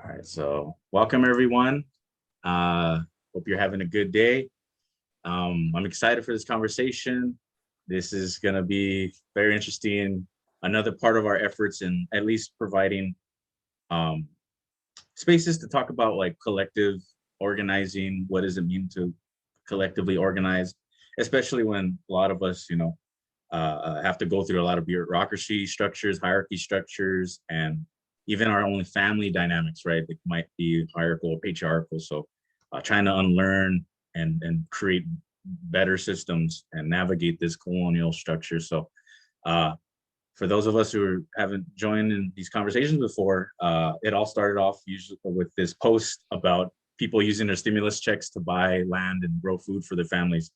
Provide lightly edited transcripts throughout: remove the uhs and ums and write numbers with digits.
All right, so welcome everyone. Hope you're having a good day. I'm excited for this conversation. This is going to be very interesting. Another part of our efforts in at least providing um, spaces to talk about like collective organizing. What does it mean to collectively organize, especially when a lot of us, have to go through a lot of bureaucracy structures, hierarchy structures, and even our own family dynamics, right? It might be hierarchical or patriarchal. So trying to unlearn and create better systems and navigate this colonial structure. So uh, for those of us who haven't joined in these conversations before, it all started off usually with this post about people using their stimulus checks to buy land and grow food for their families.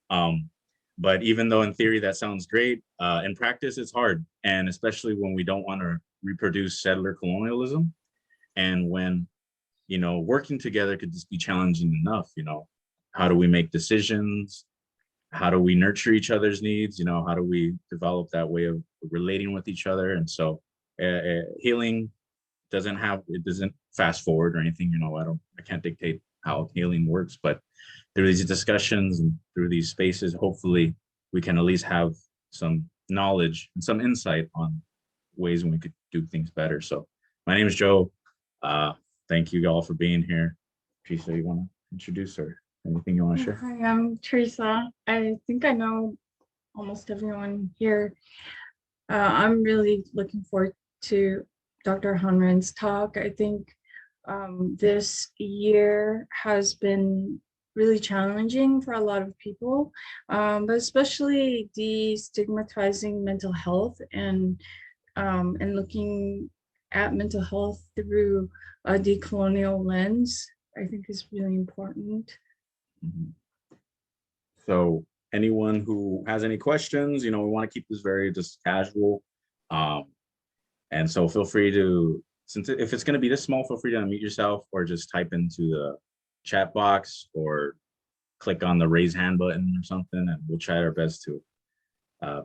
Um, but even though in theory that sounds great, in practice it's hard, and especially when we don't want to reproduce settler colonialism, and when working together could just be challenging enough. How do we make decisions? How do we nurture each other's needs? How do we develop that way of relating with each other? And so healing doesn't fast forward or anything. I can't dictate how healing works, but through these discussions and through these spaces, hopefully we can at least have some knowledge and some insight on ways when we could do things better. So my name is Joe. Uh, Thank you all for being here. Teresa, you want to introduce or anything you want to share? Hi, I'm Teresa. I think I know almost everyone here. I'm really looking forward to Dr. Hanren's talk. I think this year has been really challenging for a lot of people, but especially destigmatizing mental health and looking at mental health through a decolonial lens, I think is really important. Mhm. So anyone who has any questions, we want to keep this very just casual. Um, and so feel free to, since if it's going to be this small, feel free to unmute yourself or just type into the chat box or click on the raise hand button or something, and we'll try our best to, uh,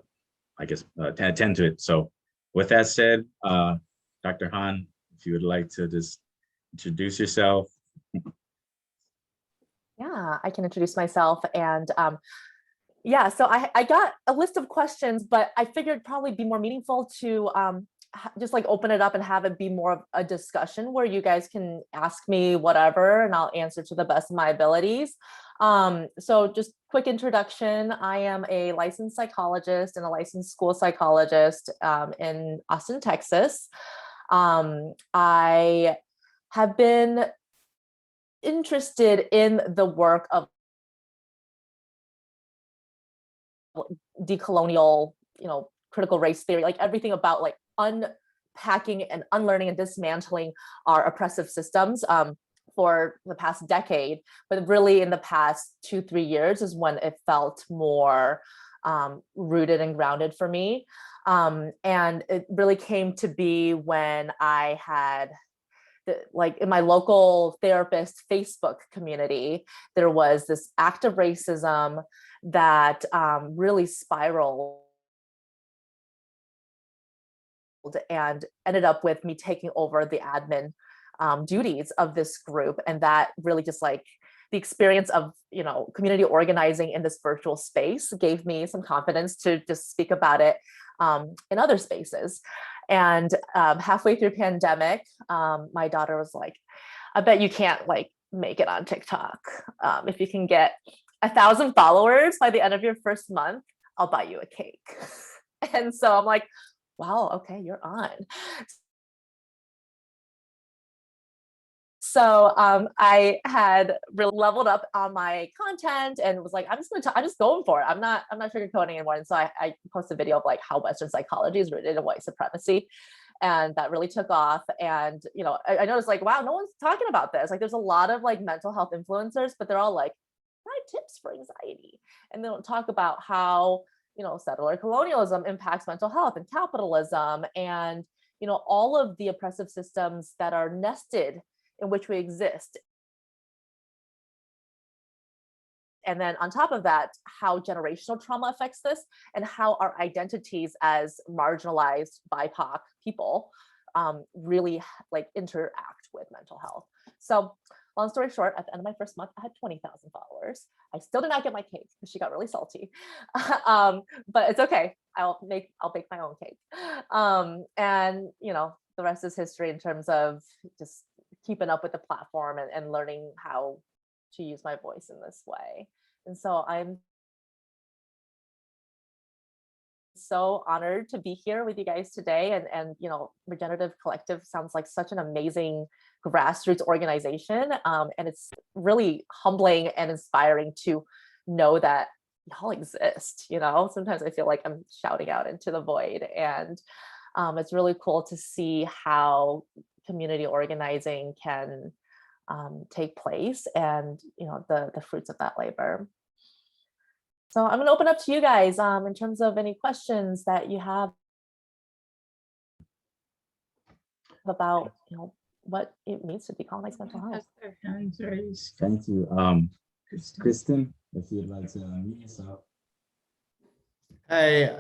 attend to it. So with that said, Dr. Han, if you would like to just introduce yourself. Yeah, I can introduce myself. And yeah, so I got a list of questions, but I figured it'd probably be more meaningful to just like open it up and have it be more of a discussion where you guys can ask me whatever and I'll answer to the best of my abilities. So just quick introduction. I am a licensed psychologist and a licensed school psychologist in Austin, Texas. I have been interested in the work of decolonial, critical race theory, like everything about like unpacking and unlearning and dismantling our oppressive systems for the past decade. But really in the past 2-3 years is when it felt more rooted and grounded for me. And it really came to be when I had like in my local therapist Facebook community, there was this act of racism that really spiraled and ended up with me taking over the admin duties of this group. And that really just like the experience of, community organizing in this virtual space gave me some confidence to just speak about it in other spaces. And halfway through pandemic, my daughter was like, I bet you can't like make it on TikTok. If you can get 1,000 followers by the end of your first month, I'll buy you a cake. And so I'm like, wow, okay, you're on. So I had really leveled up on my content and was like, I'm just going for it. I'm not sugarcoating anymore. And so I posted a video of like how Western psychology is rooted in white supremacy. And that really took off. And, I noticed like, wow, no one's talking about this. Like there's a lot of like mental health influencers, but they're all like 5 tips for anxiety. And they don't talk about how, settler colonialism impacts mental health and capitalism and, all of the oppressive systems that are nested in which we exist. And then on top of that, how generational trauma affects this and how our identities as marginalized BIPOC people really like interact with mental health. So long story short, at the end of my first month, I had 20,000 followers. I still did not get my cake because she got really salty, but it's okay. I'll bake my own cake. And the rest is history in terms of just keeping up with the platform and learning how to use my voice in this way. And so I'm so honored to be here with you guys today. And Regenerative Collective sounds like such an amazing grassroots organization. And it's really humbling and inspiring to know that y'all exist. Sometimes I feel like I'm shouting out into the void, and it's really cool to see how community organizing can take place, and the fruits of that labor. So I'm going to open up to you guys in terms of any questions that you have about what it means to decolonize mental health. Has their hands raised. Thank you. Kristen, if you'd like to meet yourself. Hey,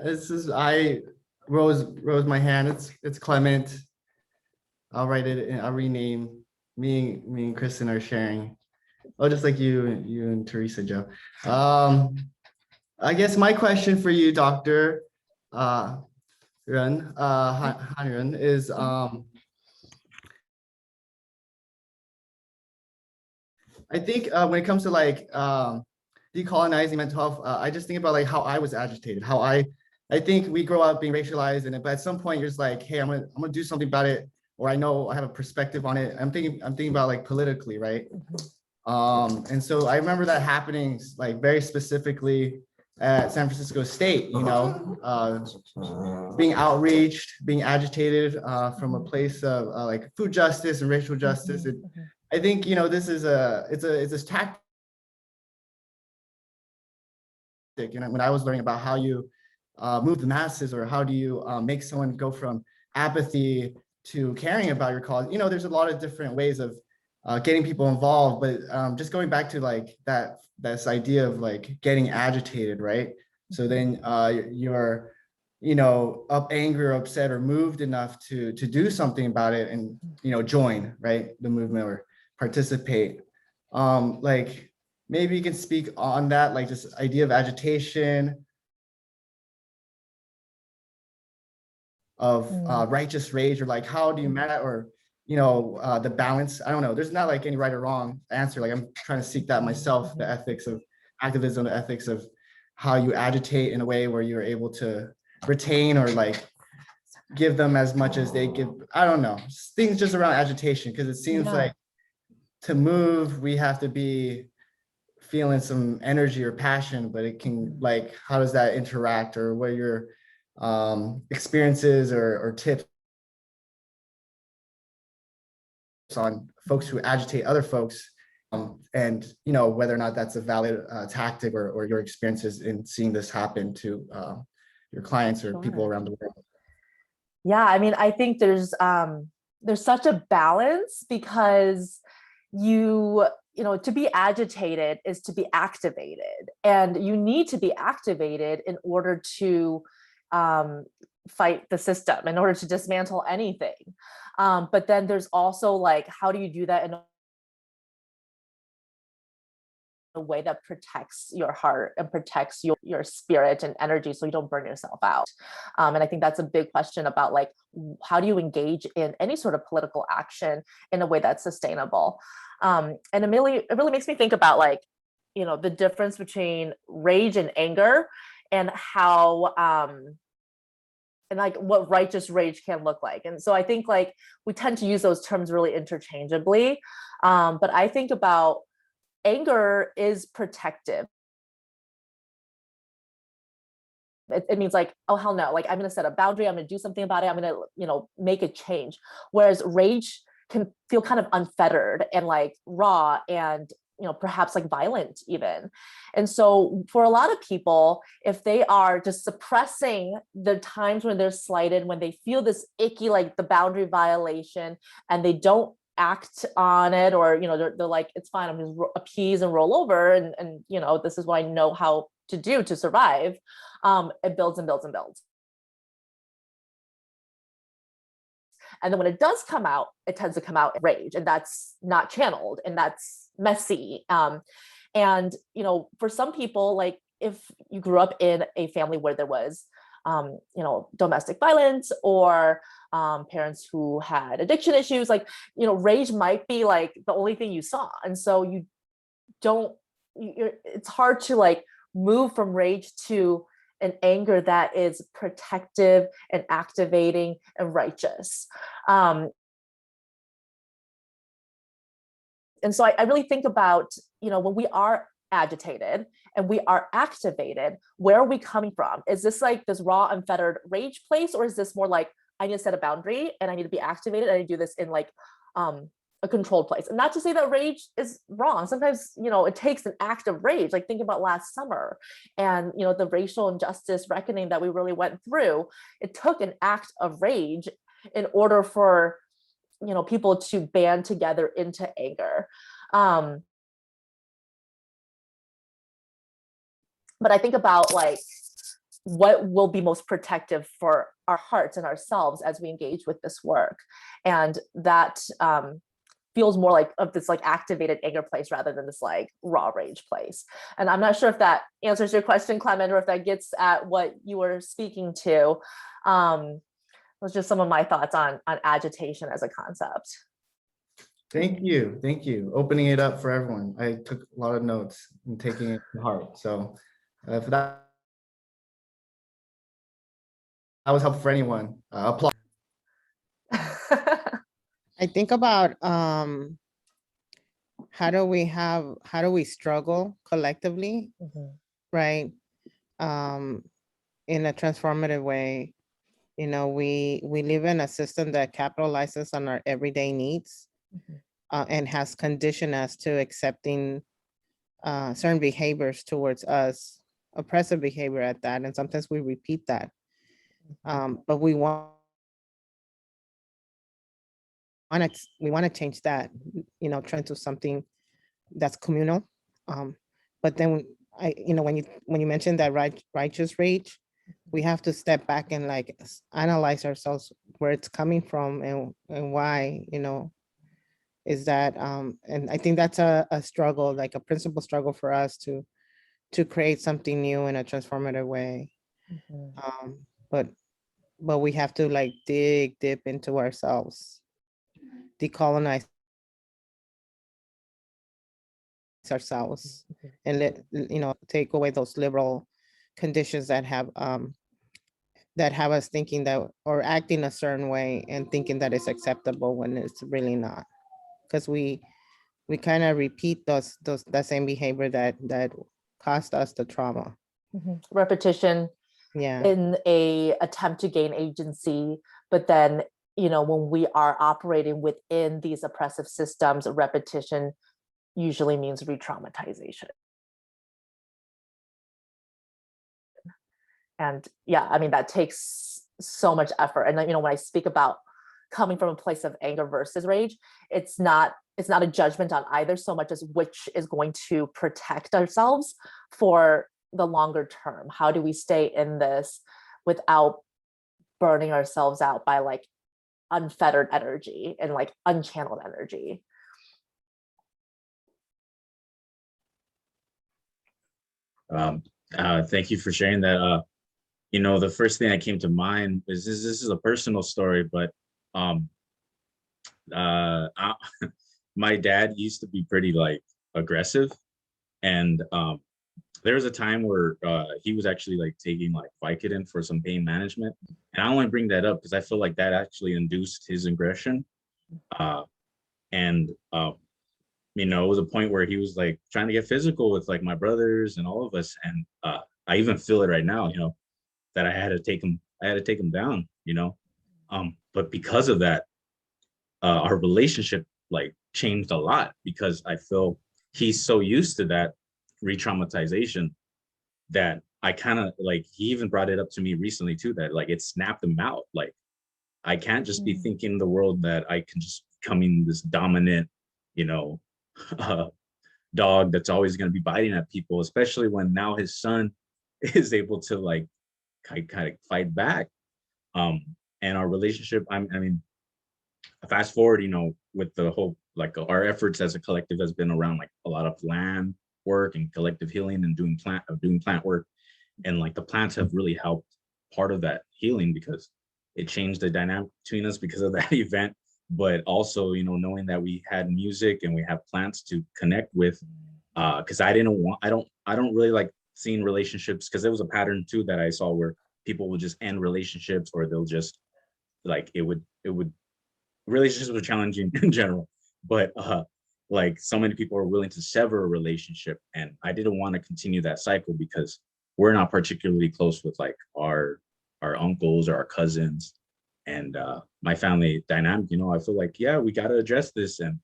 I rose my hand. It's Clement. I'll write it and I'll rename. Me and Kristen are sharing. Oh, just like you and Teresa Joe. I guess my question for you, Dr. Hanren, is I think when it comes to like decolonizing mental health, I just think about like how I was agitated, how I think we grow up being racialized, but at some point you're just like, hey, I'm gonna do something about it, or I know I have a perspective on it. I'm thinking about like politically, right? And so I remember that happening like very specifically at San Francisco State, being outreached, being agitated from a place of like food justice and racial justice. I think this is it's a tactic. When I was learning about how you move the masses, or how do you make someone go from apathy to caring about your cause, there's a lot of different ways of getting people involved, but just going back to like this idea of like getting agitated, right? So then you're up angry or upset or moved enough to do something about it, and join, right, the movement or participate. Like maybe you can speak on that, like this idea of agitation, of righteous rage, or like how do you manage, or the balance. I don't know, there's not like any right or wrong answer. Like I'm trying to seek that myself, the ethics of activism, the ethics of how you agitate in a way where you're able to retain or like give them as much as they give. I don't know, things just around agitation, because it seems like to move we have to be feeling some energy or passion, but it can, like, how does that interact, or what are your experiences or tips on folks who agitate other folks, and whether or not that's a valid tactic, or your experiences in seeing this happen to your clients or people around the world? Yeah, I mean, I think there's such a balance, because to be agitated is to be activated, and you need to be activated in order to fight the system, in order to dismantle anything. But then there's also like, how do you do that in a way that protects your heart and protects your spirit and energy, so you don't burn yourself out? And I think that's a big question about like, how do you engage in any sort of political action in a way that's sustainable? And it really makes me think about like, the difference between rage and anger, and how and like what righteous rage can look like. And so I think like we tend to use those terms really interchangeably. But I think about anger is protective. It means like, oh, hell no, like I'm going to set a boundary, I'm going to do something about it, I'm going to, make a change. Whereas rage can feel kind of unfettered and like raw and, perhaps like violent even. And so for a lot of people, if they are just suppressing the times when they're slighted, when they feel this icky, like the boundary violation, and they don't act on it, or, they're like, it's fine, I'm just appease and roll over. And this is what I know how to do to survive. It builds and builds and builds. And then when it does come out, it tends to come out in rage, and that's not channeled, and that's messy. And, you know, for some people, like if you grew up in a family where there was, you know, domestic violence, or parents who had addiction issues, like, you know, rage might be like the only thing you saw. And so you don't, it's hard to like move from rage to an anger that is protective and activating and righteous. And so I really think about, you know, when we are agitated and we are activated, where are we coming from? Is this like this raw, unfettered rage place, or is this more like, I need to set a boundary and I need to be activated, and I do this in like a controlled place? And not to say that rage is wrong. Sometimes, you know, it takes an act of rage. Like think about last summer and, you know, the racial injustice reckoning that we really went through. It took an act of rage in order for, you know, people to band together into anger. But I think about like what will be most protective for our hearts and ourselves as we engage with this work. And that feels more like of this like activated anger place rather than this like raw rage place. And I'm not sure if that answers your question, Clement, or if that gets at what you were speaking to. Was just some of my thoughts on agitation as a concept. Thank you. Thank you. Opening it up for everyone. I took a lot of notes and taking it to heart. So for that was helpful for anyone. Applause. I think about how do we struggle collectively, right? In a transformative way. You know, we live in a system that capitalizes on our everyday needs and has conditioned us to accepting certain behaviors towards us, oppressive behavior at that. And sometimes we repeat that. But we want to change that, you know, turn to something that's communal. But then you know, when you mentioned that righteous rage, we have to step back and like analyze ourselves, where it's coming from and why, you know, is that, and I think that's a struggle, like a principal struggle for us to create something new in a transformative way. But we have to like dig deep into ourselves, decolonize ourselves, and you know, take away those liberal conditions that have us thinking that, or acting a certain way and thinking that it's acceptable when it's really not, because we kind of repeat that same behavior that caused us the trauma. Repetition Yeah. in a attempt to gain agency, but then, you know, when we are operating within these oppressive systems, repetition usually means re-traumatization. And yeah, I mean, that takes so much effort. And, you know, when I speak about coming from a place of anger versus rage, it's not a judgment on either so much as which is going to protect ourselves for the longer term. How do we stay in this without burning ourselves out by like unfettered energy and like unchanneled energy? Thank you for sharing that. You know, the first thing that came to mind is this is a personal story, but my dad used to be pretty like aggressive, and there was a time where he was actually like taking like Vicodin for some pain management, and I only bring that up because I feel like that actually induced his aggression, and you know, it was a point where he was like trying to get physical with like my brothers and all of us, and I even feel it right now, you know, that I had to take him down, you know, but because of that, our relationship like changed a lot, because I feel he's so used to that re-traumatization that I kind of like, he even brought it up to me recently too, that like it snapped him out. Like I can't just be thinking in the world that I can just becoming this dominant, you know, dog that's always going to be biting at people, especially when now his son is able to like kind of fight back. And our relationship, I mean, fast forward, with the whole, like, our efforts as a collective has been around like a lot of land work and collective healing and doing plant work. And like the plants have really helped part of that healing, because it changed the dynamic between us because of that event. But also, knowing that we had music and we have plants to connect with, because I don't really like seeing relationships, because there was a pattern too that I saw where people would just end relationships, or they'll just like it would relationships were challenging in general, but like so many people are willing to sever a relationship, and I didn't want to continue that cycle, because we're not particularly close with like our uncles or our cousins, and my family dynamic. I feel like, yeah, we got to address this. And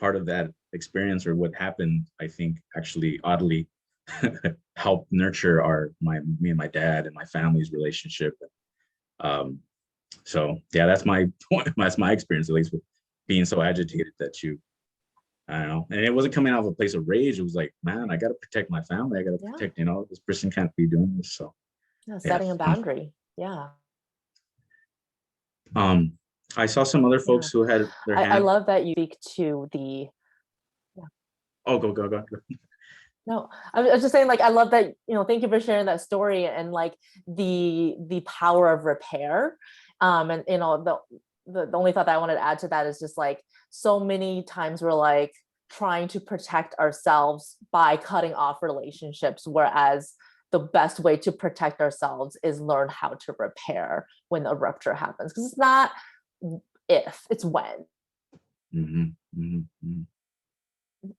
part of that experience, or what happened, I think actually oddly helped nurture me and my dad and my family's relationship. So yeah, that's my experience, at least, with being so agitated that I don't know. And it wasn't coming out of a place of rage. It was like, man, I got to protect my family. I got to protect, this person can't be doing this. So setting a boundary. Yeah. I saw some other folks who had their hand. I love that you speak to the. Oh, go. No, I was just saying, like, I love that, thank you for sharing that story, and like the power of repair. And the only thought that I wanted to add to that is just like, so many times we're like trying to protect ourselves by cutting off relationships, whereas the best way to protect ourselves is learn how to repair when a rupture happens, because it's not if, it's when.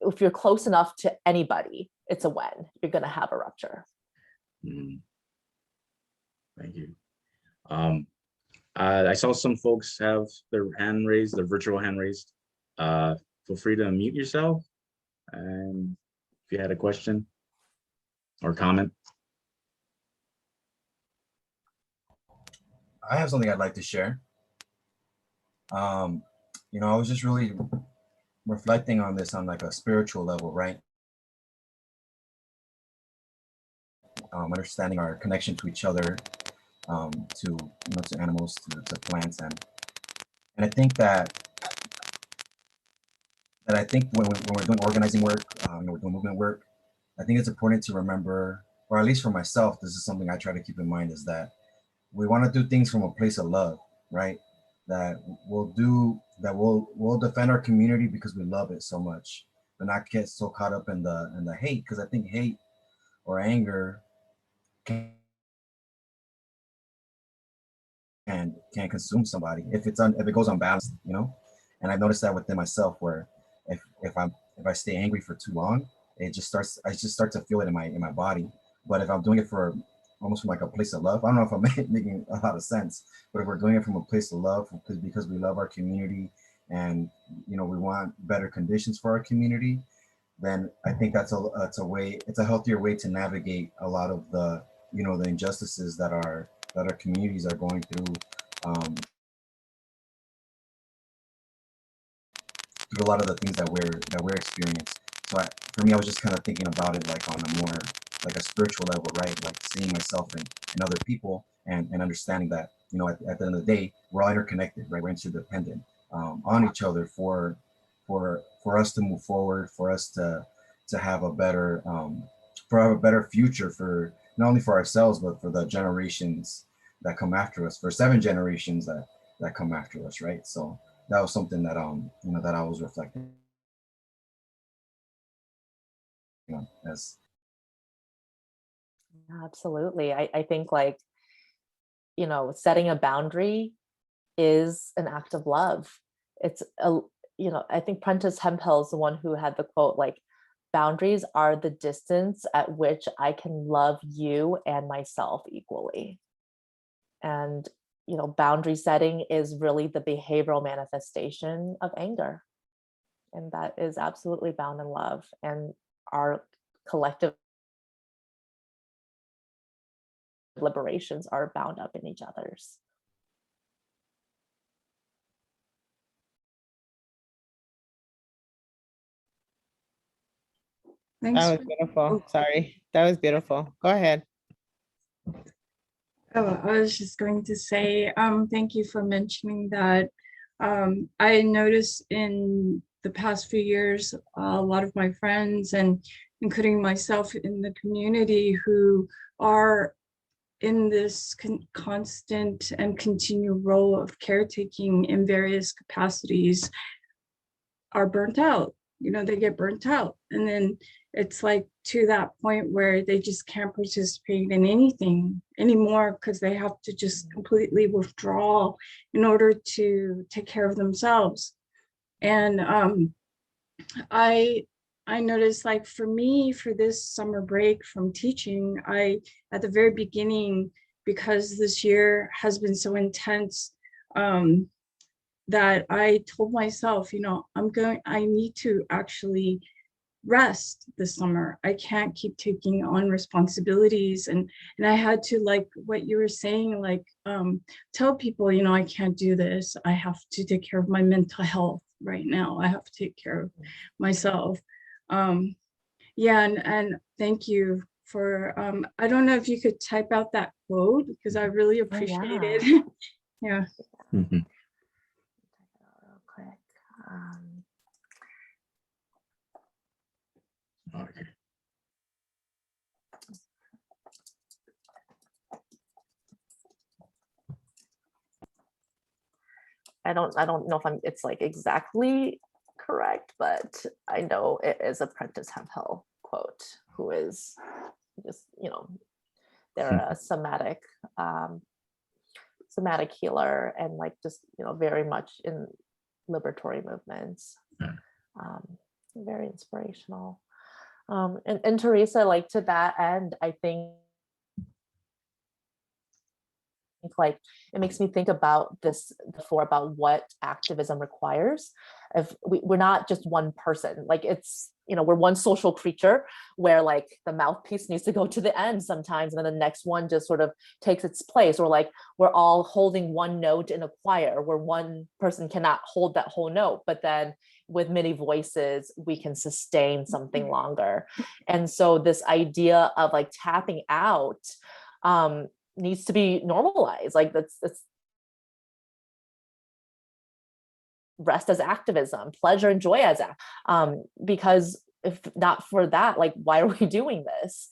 If you're close enough to anybody, it's a when you're going to have a rupture. Thank you. I saw some folks have their hand raised, their virtual hand raised. Feel free to unmute yourself, and if you had a question or comment. I have something I'd like to share. I was just really reflecting on this on like a spiritual level, right? Understanding our connection to each other, to animals, to plants, and I think that I think when we're doing organizing work, we're doing movement work, I think it's important to remember, or at least for myself, this is something I try to keep in mind, is that we want to do things from a place of love, right? That we'll defend our community because we love it so much, but not get so caught up in the hate, because I think hate or anger can consume somebody if it goes unbalanced, And I've noticed that within myself, where if I stay angry for too long, I just start to feel it in my body. But if I'm doing it almost from like a place of love, I don't know if I'm making a lot of sense, but if we're doing it from a place of love, because we love our community, and we want better conditions for our community, then I think that's a healthier way to navigate a lot of the the injustices that our communities are going through, through a lot of the things that we're experiencing. So for me, I was just kind of thinking about it like on a more like a spiritual level, right? Like seeing myself and other people, and understanding that at the end of the day, we're all interconnected, right? We're interdependent on each other for us to move forward, for us to have a better future, for not only for ourselves, but for the generations that come after us, for 7 generations that come after us, right? So that was something that that I was reflecting on as. Absolutely. I think like, setting a boundary is an act of love. It's I think Prentice Hemphill is the one who had the quote, like, boundaries are the distance at which I can love you and myself equally. And, boundary setting is really the behavioral manifestation of anger. And that is absolutely bound in love. And our collective liberations are bound up in each other's. Thanks. That was beautiful. Sorry, that was beautiful. Go ahead. Oh, I was just going to say, thank you for mentioning that I noticed in the past few years, a lot of my friends and including myself in the community who are in this constant and continued role of caretaking in various capacities are burnt out. You know, they get burnt out. And then it's like to that point where they just can't participate in anything anymore because they have to just completely withdraw in order to take care of themselves. And I noticed, like, for me, for this summer break from teaching, at the very beginning, because this year has been so intense, that I told myself, you know, I need to actually rest this summer. I can't keep taking on responsibilities. And I had to, like what you were saying, like tell people, you know, I can't do this. I have to take care of my mental health right now. I have to take care of myself. Yeah, and thank you for, I don't know if you could type out that quote because I really appreciate it. Yeah. Mm-hmm. Real quick. Okay. I don't know if it's like exactly correct, but I know it is a Prentice Hemphill quote, who is just, you know, they're a somatic healer and like just, you know, very much in liberatory movements. Very inspirational. And Teresa, like to that end, I think like it makes me think about this before, about what activism requires. If we're not just one person, like it's, you know, we're one social creature where like the mouthpiece needs to go to the end sometimes, and then the next one just sort of takes its place, or like we're all holding one note in a choir where one person cannot hold that whole note, but then with many voices we can sustain something longer. And so this idea of like tapping out needs to be normalized. Like that's rest as activism, pleasure and joy as because if not for that, like why are we doing this?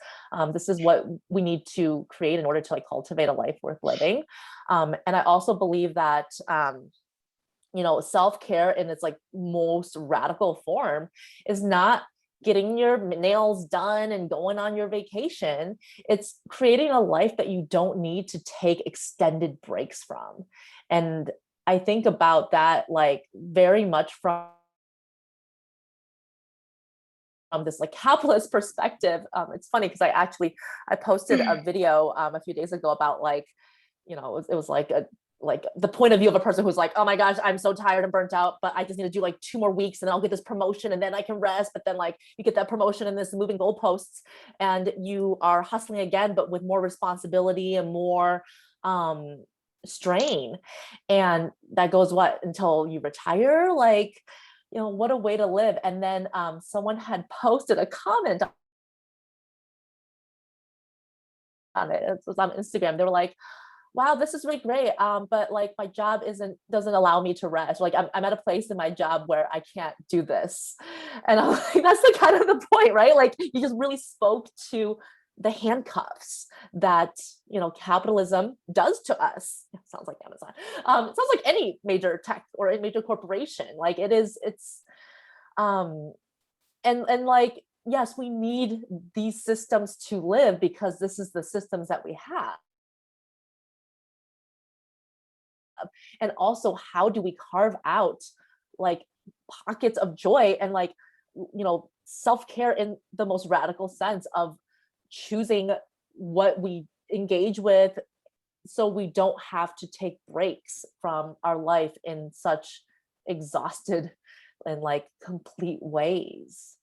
This is what we need to create in order to like cultivate a life worth living. And I also believe that you know, self-care in its like most radical form is not getting your nails done and going on your vacation. It's creating a life that you don't need to take extended breaks from. And I think about that like very much from this like capitalist perspective. It's funny because I posted a video a few days ago about like, you know, it was like the point of view of a person who's like, oh my gosh, I'm so tired and burnt out, but I just need to do like 2 more weeks and then I'll get this promotion and then I can rest. But then like you get that promotion and this moving goalposts and you are hustling again, but with more responsibility and more strain. And that goes what, until you retire? Like, you know, what a way to live. And then someone had posted a comment on it. It was on Instagram. They were like, wow, this is really great. But like my job doesn't allow me to rest. Like I'm at a place in my job where I can't do this. And I'm like, that's the kind of the point, right? Like you just really spoke to the handcuffs that, you know, capitalism does to us. It sounds like Amazon. It sounds like any major tech or a major corporation. Like it's and like, yes, we need these systems to live because this is the systems that we have. And also, how do we carve out like pockets of joy and like, you know, self-care in the most radical sense of choosing what we engage with so we don't have to take breaks from our life in such exhausted and like complete ways.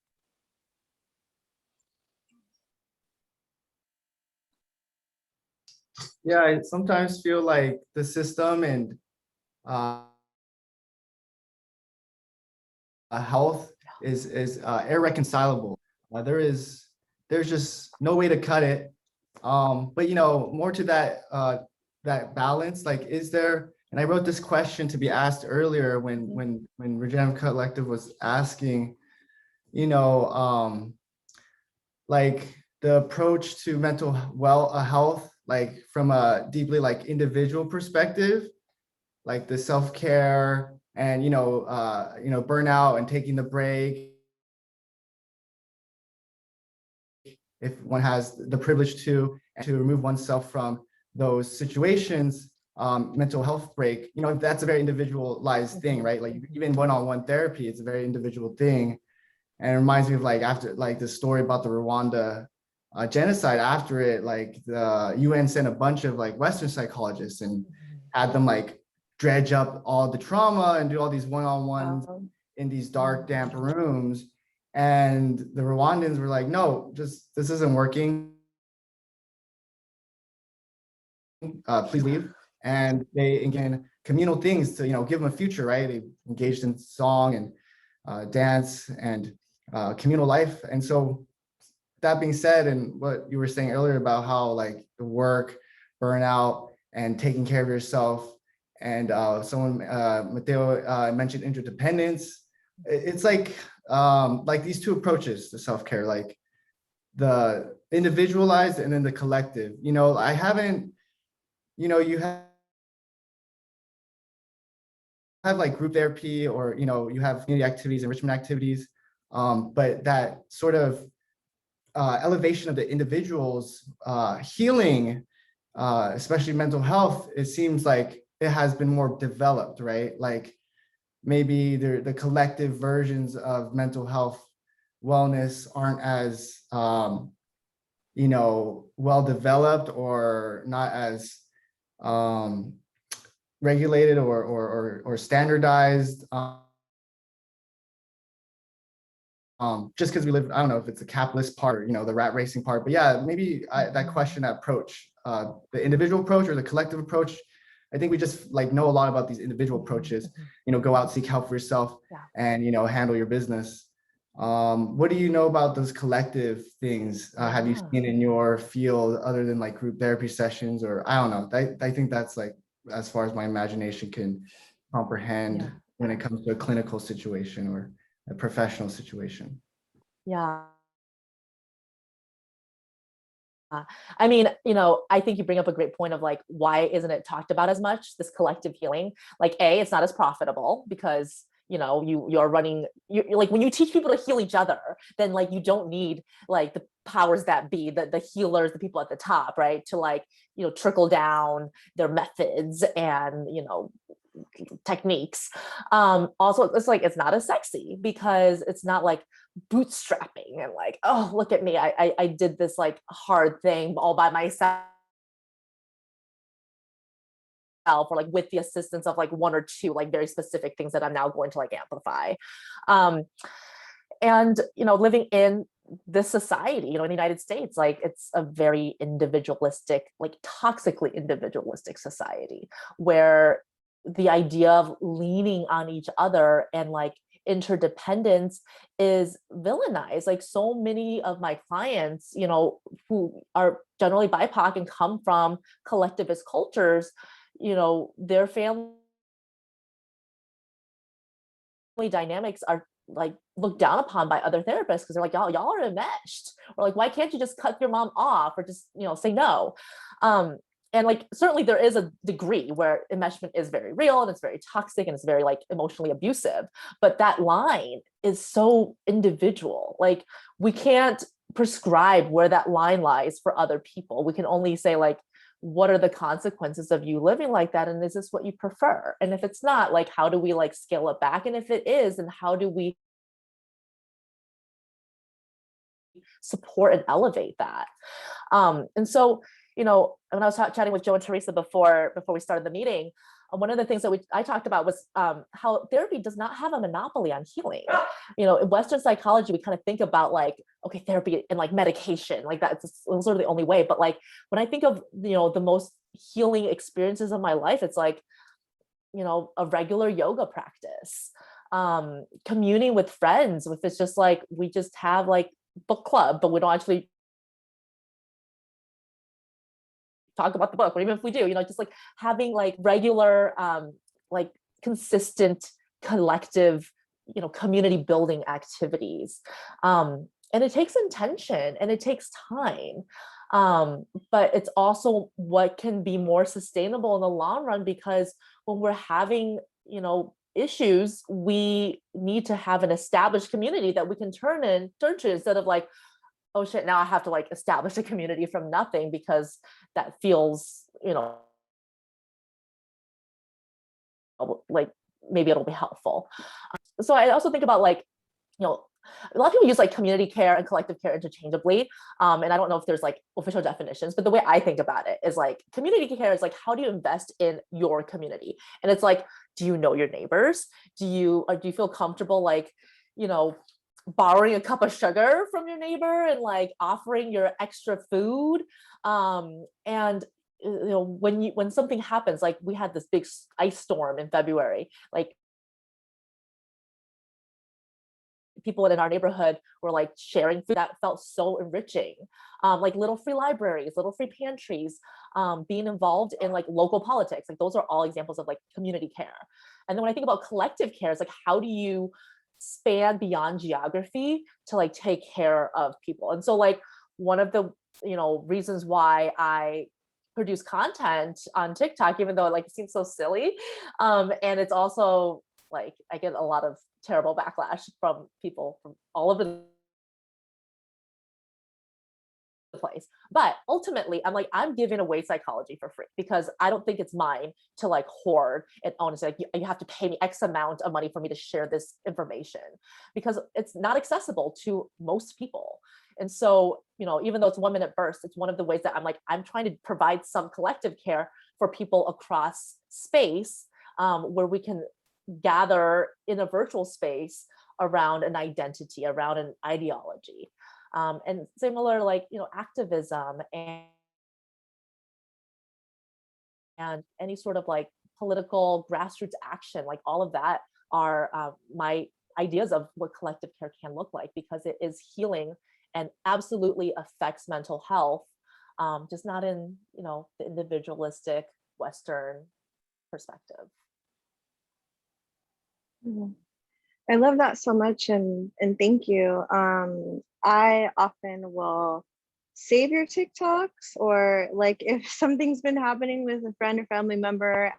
Yeah, I sometimes feel like the system and health is irreconcilable. There's just no way to cut it. But you know, more to that that balance. Like, is there And I wrote this question to be asked earlier when Regenerative Collective was asking, you know, like the approach to mental health, like from a deeply like individual perspective, like the self-care and, burnout and taking the break. If one has the privilege to remove oneself from those situations, mental health break, that's a very individualized thing, right? Like even one-on-one therapy, it's a very individual thing. And it reminds me of like after like the story about the Rwanda genocide. After it, like the UN sent a bunch of like Western psychologists and had them like dredge up all the trauma and do all these one-on-ones in these dark, damp rooms. And the Rwandans were like, no, this isn't working. Please leave. And they again communal things to give them a future, right? They engaged in song and dance and communal life. And so that being said, and what you were saying earlier about how like the work, burnout, and taking care of yourself, and someone Mateo mentioned interdependence. It's like these two approaches to self-care, like the individualized and then the collective. I haven't, you have like group therapy, or you have community activities, enrichment activities, but that sort of elevation of the individual's healing, especially mental health, it seems like it has been more developed, right? Like maybe the collective versions of mental health wellness aren't as well developed, or not as regulated or standardized. Just because we live, I don't know if it's the capitalist part, or, the rat racing part, but yeah, maybe that question, that approach, the individual approach or the collective approach. I think we just like know a lot about these individual approaches, go out, seek help for yourself, and, handle your business. What do you know about those collective things? Have you seen in your field other than like group therapy sessions, or I don't know, I think that's like, as far as my imagination can comprehend when it comes to a clinical situation or a professional situation. Yeah. I mean, I think you bring up a great point of like, why isn't it talked about as much, this collective healing? Like, it's not as profitable because, you're running, like when you teach people to heal each other, then like you don't need like the powers that be, the healers, the people at the top, right? To like, trickle down their methods and, techniques. Also, it's like, it's not as sexy because it's not like bootstrapping and like, oh, look at me, I did this like hard thing all by myself, or like with the assistance of like one or two like very specific things that I'm now going to like amplify. And living in this society, in the United States, like it's a very individualistic, like toxically individualistic society, where the idea of leaning on each other and like interdependence is villainized. Like so many of my clients, who are generally BIPOC and come from collectivist cultures, their family dynamics are like looked down upon by other therapists because they're like, y'all are enmeshed, or like, why can't you just cut your mom off, or just say no? And like certainly there is a degree where enmeshment is very real and it's very toxic and it's very like emotionally abusive, but that line is so individual. Like we can't prescribe where that line lies for other people. We can only say like, what are the consequences of you living like that, and is this what you prefer? And if it's not, like, how do we like scale it back? And if it is, then how do we support and elevate that? And so, when I was chatting with Joe and Teresa before we started the meeting, one of the things that I talked about was how therapy does not have a monopoly on healing. In Western psychology, we kind of think about like, okay, therapy and like medication, like that's sort of the only way. But like when I think of, the most healing experiences of my life, it's like, a regular yoga practice, communing with friends, if it's just like, we just have like book club, but we don't actually talk about the book, or even if we do, just like having like regular, like consistent collective, community building activities. And it takes intention and it takes time. But it's also what can be more sustainable in the long run, because when we're having, issues, we need to have an established community that we can turn to, instead of like, oh shit, now I have to like establish a community from nothing, because that feels, like maybe it'll be helpful. So I also think about like, a lot of people use like community care and collective care interchangeably. And I don't know if there's like official definitions, but the way I think about it is like community care is like, how do you invest in your community? And it's like, do you know your neighbors? Do you feel comfortable like, borrowing a cup of sugar from your neighbor and like offering your extra food? And when something happens, like we had this big ice storm in February, like people in our neighborhood were like sharing food that felt so enriching, like little free libraries, little free pantries, being involved in like local politics. Like those are all examples of like community care. And then when I think about collective care, it's like, how do you span beyond geography to like take care of people? And so like one of the reasons why I produce content on TikTok, even though it like seems so silly, and it's also like I get a lot of terrible backlash from people from all over the place, but ultimately I'm giving away psychology for free, because I don't think it's mine to like hoard and own. It's like you have to pay me X amount of money for me to share this information, because it's not accessible to most people. And so even though it's 1 minute bursts, it's one of the ways that I'm trying to provide some collective care for people across space, where we can gather in a virtual space around an identity, around an ideology, and similar like activism and any sort of like political grassroots action. Like all of that are my ideas of what collective care can look like, because it is healing and absolutely affects mental health, just not in the individualistic Western perspective. I love that so much, and thank you. I often will save your TikToks, or like if something's been happening with a friend or family member,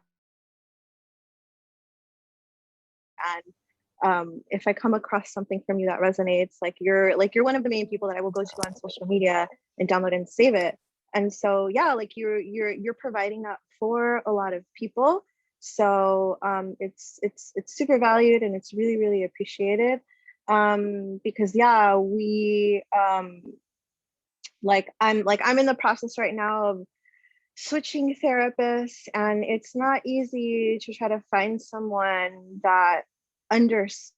and if I come across something from you that resonates, like you're one of the main people that I will go to on social media and download and save it. And so yeah, like you're providing that for a lot of people. So it's super valued, and it's really, really appreciated, because yeah, we I'm in the process right now of switching therapists, and it's not easy to try to find someone that understands,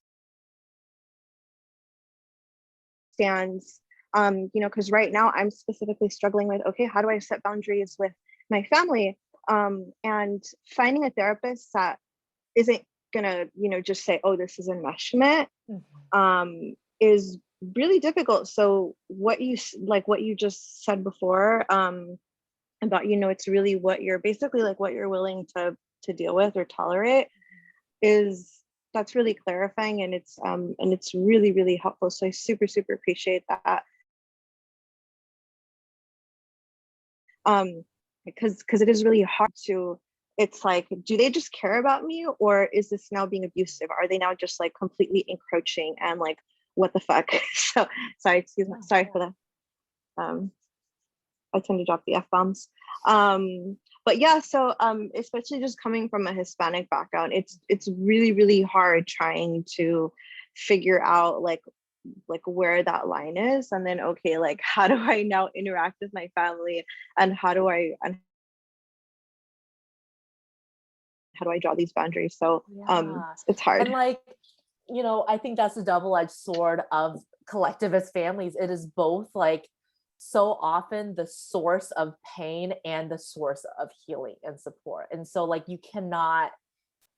because right now I'm specifically struggling with, okay, how do I set boundaries with my family? And finding a therapist that isn't gonna, just say, oh, this is enmeshment, is really difficult. So what you just said before, about, it's really what you're basically like what you're willing to deal with or tolerate, that's really clarifying, and it's really, really helpful. So I super, super appreciate that. Because it is really hard to, it's like, do they just care about me, or is this now being abusive? Are they now just like completely encroaching, and like, what the fuck? So sorry for that. I tend to drop the F-bombs. But yeah, so especially just coming from a Hispanic background, it's really, really hard trying to figure out like where that line is, and then okay, like how do I now interact with my family, and how do I draw these boundaries? So it's hard. And like, I think that's the double-edged sword of collectivist families. It is both like so often the source of pain and the source of healing and support. And so like you cannot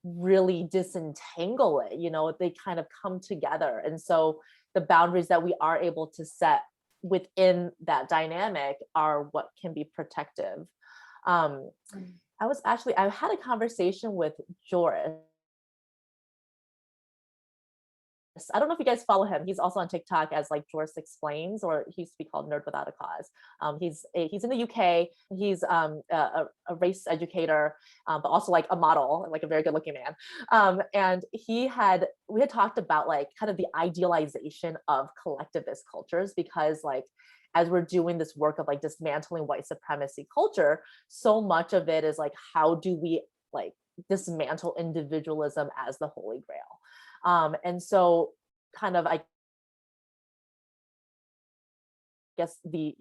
really disentangle it, they kind of come together. And so the boundaries that we are able to set within that dynamic are what can be protective. I had a conversation with Joris. I don't know if you guys follow him. He's also on TikTok as like Joris Explains, or he used to be called Nerd Without a Cause. He's in the UK. He's a race educator, but also like a model, like a very good looking man. And we had talked about like kind of the idealization of collectivist cultures, because like as we're doing this work of like dismantling white supremacy culture, so much of it is like, how do we like dismantle individualism as the holy grail? And so kind of, I guess the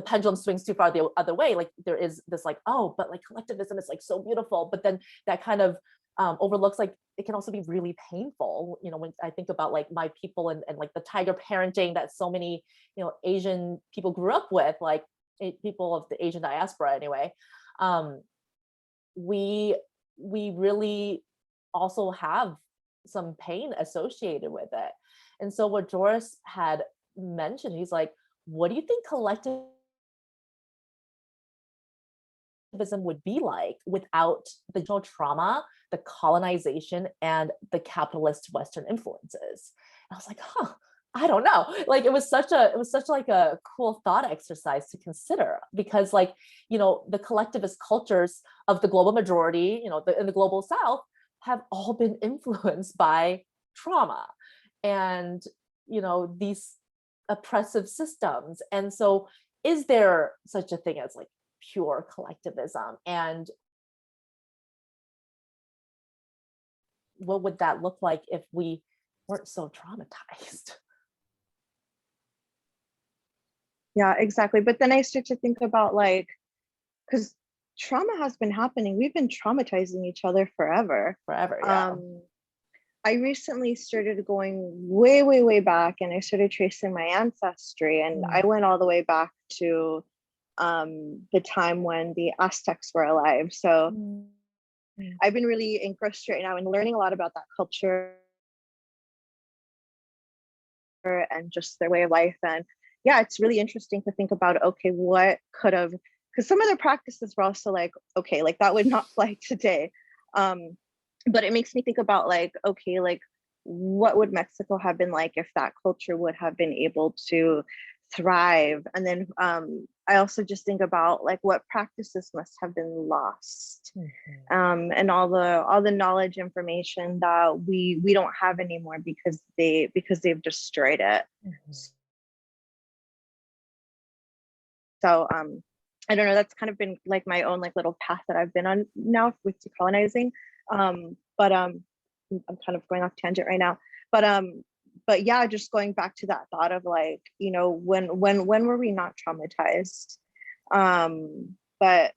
pendulum swings too far the other way. Like there is this like, oh, but like collectivism is like so beautiful, but then that kind of overlooks like it can also be really painful. When I think about like my people and like the tiger parenting that so many, Asian people grew up with, like people of the Asian diaspora anyway, we really also have some pain associated with it. And so what Joris had mentioned, he's like, what do you think collectivism would be like without the trauma, the colonization, and the capitalist Western influences? And I was like, I don't know. Like it was such like a cool thought exercise to consider, because like, the collectivist cultures of the global majority, in the global South, have all been influenced by trauma and, these oppressive systems. And so is there such a thing as like pure collectivism? And what would that look like if we weren't so traumatized? Yeah, exactly. But then I start to think about like, because trauma has been happening. We've been traumatizing each other forever. Yeah. I recently started going way, way, way back, and I started tracing my ancestry, and I went all the way back to the time when the Aztecs were alive. So I've been really engrossed right now in learning a lot about that culture and just their way of life. And yeah, it's really interesting to think about, okay, what could have, because some of the practices were also like, okay, like that would not fly today. But it makes me think about like, okay, like what would Mexico have been like if that culture would have been able to thrive? And then I also just think about like what practices must have been lost, and all the knowledge, information that we don't have anymore because they've destroyed it. So I don't know, that's kind of been like my own like little path that I've been on now with decolonizing. But I'm kind of going off tangent right now. But yeah, just going back to that thought of like, when were we not traumatized? But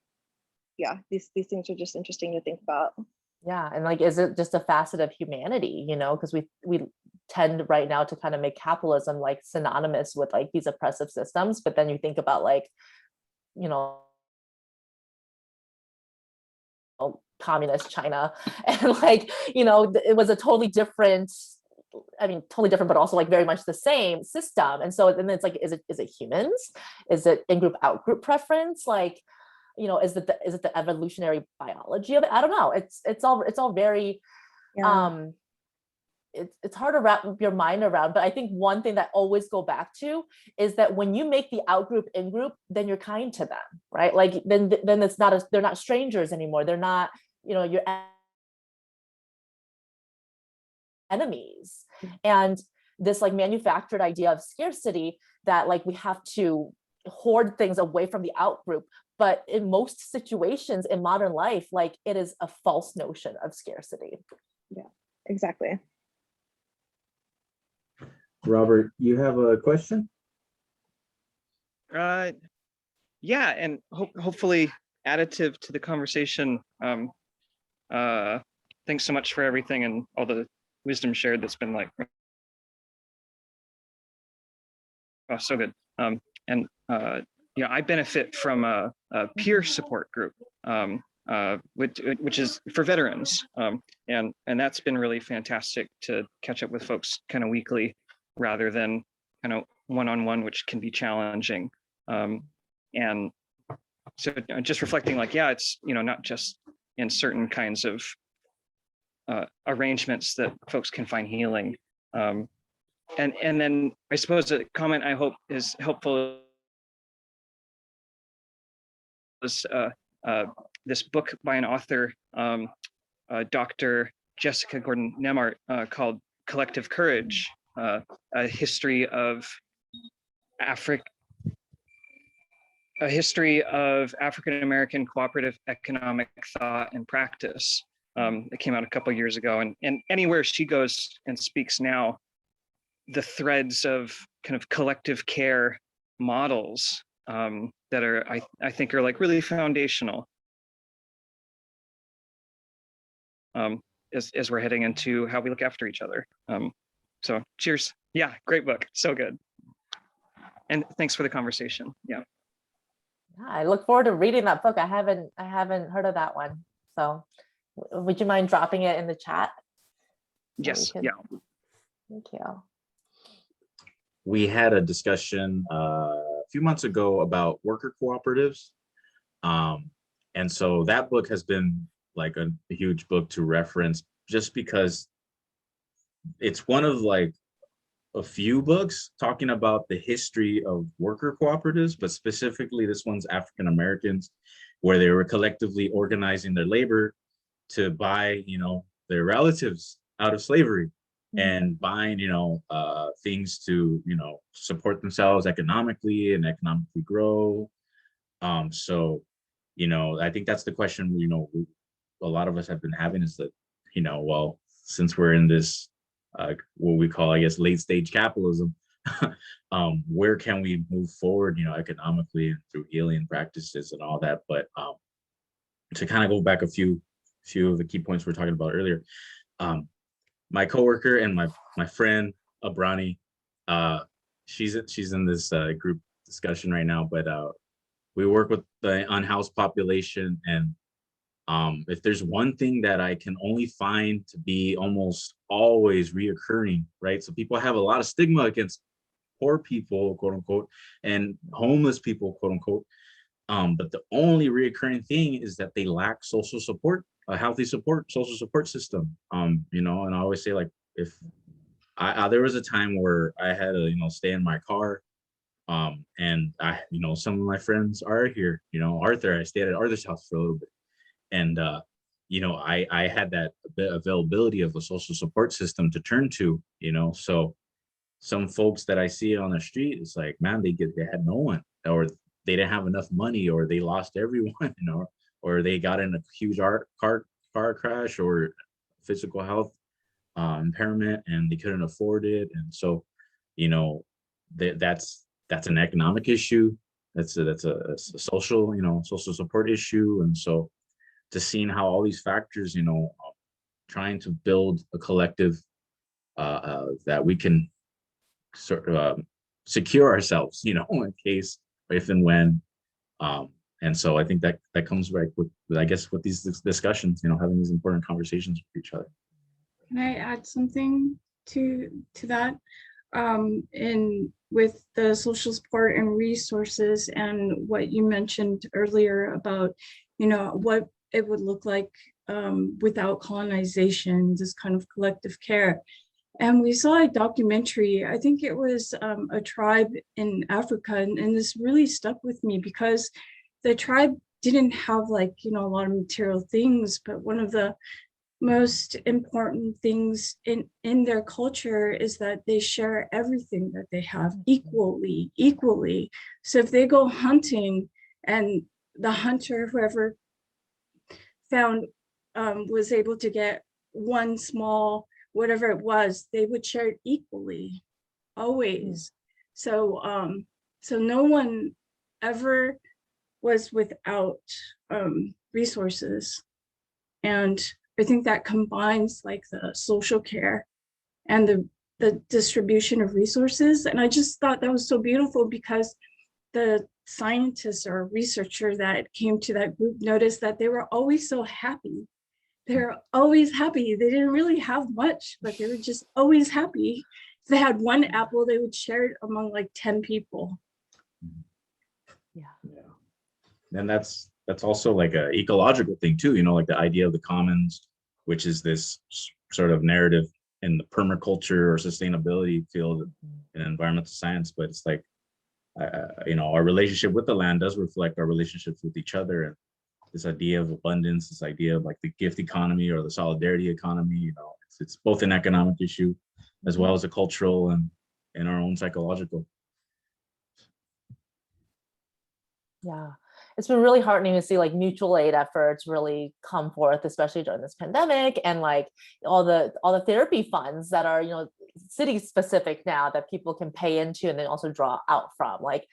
yeah, these things are just interesting to think about. Yeah, and like, is it just a facet of humanity? Because we tend right now to kind of make capitalism like synonymous with like these oppressive systems, but then you think about like, communist China, and like, it was a totally different, but also like very much the same system. And so then it's like, is it humans? Is it in-group out-group preference? Like, is it the evolutionary biology of it? I don't know. It's all very it's hard to wrap your mind around. But I think one thing that always go back to is that when you make the out-group in-group, then you're kind to them, right? Like then it's not they're not strangers anymore. They're not, your enemies. And this like manufactured idea of scarcity, that like we have to hoard things away from the out-group. But in most situations in modern life, like it is a false notion of scarcity. Yeah, exactly. Robert, you have a question? Yeah, and hopefully additive to the conversation. Thanks so much for everything and all the wisdom shared. That's been like, oh, so good. I benefit from a peer support group, which is for veterans, and that's been really fantastic to catch up with folks kind of weekly, rather than kind of one-on-one, which can be challenging. And so just reflecting like, yeah, it's, not just in certain kinds of arrangements that folks can find healing. And then I suppose a comment I hope is helpful is this book by an author, Dr. Jessica Gordon Nemart, called Collective Courage, a history of African-American cooperative economic thought and practice. It came out a couple of years ago, and anywhere she goes and speaks now, the threads of kind of collective care models that are, I think, are like really foundational as we're heading into how we look after each other. So cheers. Yeah, great book. So good. And thanks for the conversation. Yeah. I look forward to reading that book. I haven't heard of that one. So would you mind dropping it in the chat? Yes. Yeah. Thank you. We had a discussion a few months ago about worker cooperatives. And so that book has been like a huge book to reference, just because it's one of like a few books talking about the history of worker cooperatives, but specifically this one's African Americans, where they were collectively organizing their labor to buy, their relatives out of slavery and buying, things to, support themselves economically and economically grow. So, I think that's the question, a lot of us have been having, is that, well, since we're in this, what we call, I guess, late stage capitalism, where can we move forward, economically and through healing practices and all that. But to kind of go back a few of the key points we were talking about earlier, my coworker and my friend Abrani, she's in this group discussion right now, but we work with the unhoused population, and if there's one thing that I can only find to be almost always reoccurring, right? So people have a lot of stigma against poor people, quote unquote, and homeless people, quote unquote. But the only reoccurring thing is that they lack social support, a healthy social support system. And I always say, like, if there was a time where I had to, stay in my car, and some of my friends are here, Arthur, I stayed at Arthur's house for a little bit. And, I had that availability of a social support system to turn to, so some folks that I see on the street, it's like, man, they had no one, or they didn't have enough money, or they lost everyone, or they got in a huge car crash or physical health impairment, and they couldn't afford it. And so, that's an economic issue. That's a social, social support issue. And so, just seeing how all these factors, trying to build a collective that we can sort of secure ourselves, in case, if and when. And so I think that comes right with, I guess, with these discussions, having these important conversations with each other. Can I add something to that? And with the social support and resources, and what you mentioned earlier about, what it would look like without colonization, this kind of collective care. And we saw a documentary, I think it was a tribe in Africa, and this really stuck with me because the tribe didn't have a lot of material things, but one of the most important things in their culture is that they share everything that they have equally. So if they go hunting and the hunter, whoever found, was able to get one small, whatever it was, they would share it equally, always. So no one ever was without resources. And I think that combines the social care and the distribution of resources. And I just thought that was so beautiful, because the scientists or researcher that came to that group noticed that they were always so happy. They're always happy. They didn't really have much, but they were just always happy. If they had one apple, they would share it among 10 people. Yeah. then that's also like a ecological thing too, like the idea of the commons, which is this sort of narrative in the permaculture or sustainability field in environmental science. But it's like, our relationship with the land does reflect our relationships with each other, and this idea of abundance, this idea of like the gift economy or the solidarity economy, it's both an economic issue as well as a cultural and our own psychological. Yeah, it's been really heartening to see like mutual aid efforts really come forth, especially during this pandemic, and like all the therapy funds that are city specific now that people can pay into and then also draw out from. Like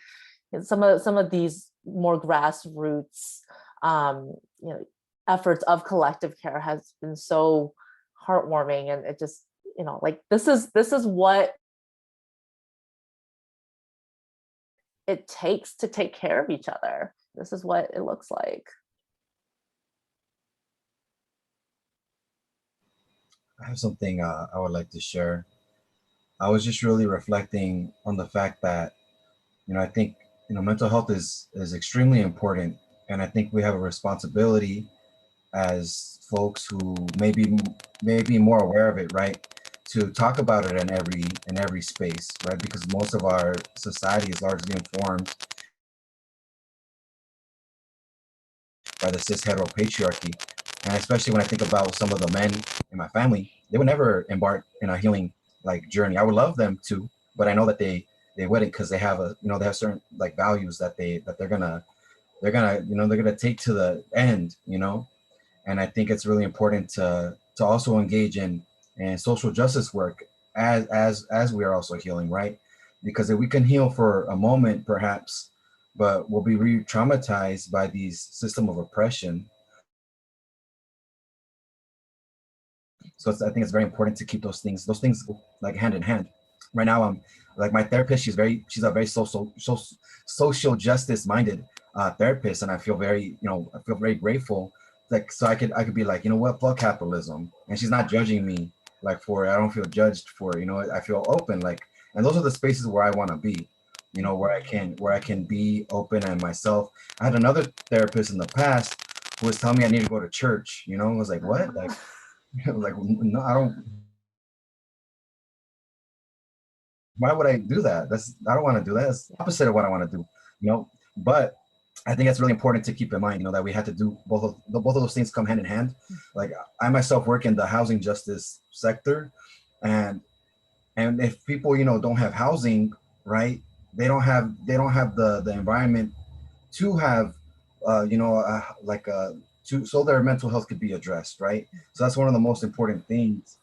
some of these more grassroots efforts of collective care has been so heartwarming, and it just like this is what it takes to take care of each other. This is what it looks like. I have something I would like to share. I was just really reflecting on the fact that, I think, mental health is extremely important. And I think we have a responsibility as folks who may be more aware of it, right? To talk about it in every space, right? Because most of our society is largely informed by the cis hetero patriarchy. And especially when I think about some of the men in my family, they would never embark in a healing like journey. I would love them to, but I know that they wouldn't, because they have they have certain like values that they're gonna take to the end, And I think it's really important to also engage in social justice work as we are also healing, right? Because if we can heal for a moment, perhaps, but we'll be re-traumatized by these system of oppression. So I think it's very important to keep those things like hand in hand. Right now, I'm like my therapist. She's a very social justice minded therapist, and I feel very grateful. Like, so I could be like, what, fuck capitalism, and she's not judging me like for it. I don't feel judged for it. I feel open, like, and those are the spaces where I want to be. Where I can be open and myself. I had another therapist in the past who was telling me I need to go to church. I was like, what? Like, like, no, I don't. Why would I do that? I don't want to do that. That's the opposite of what I want to do. But I think it's really important to keep in mind, that we have to do both of those things come hand in hand. Like, I myself work in the housing justice sector, and if people, don't have housing, right? They don't have the environment to have, so their mental health could be addressed, right? So that's one of the most important things,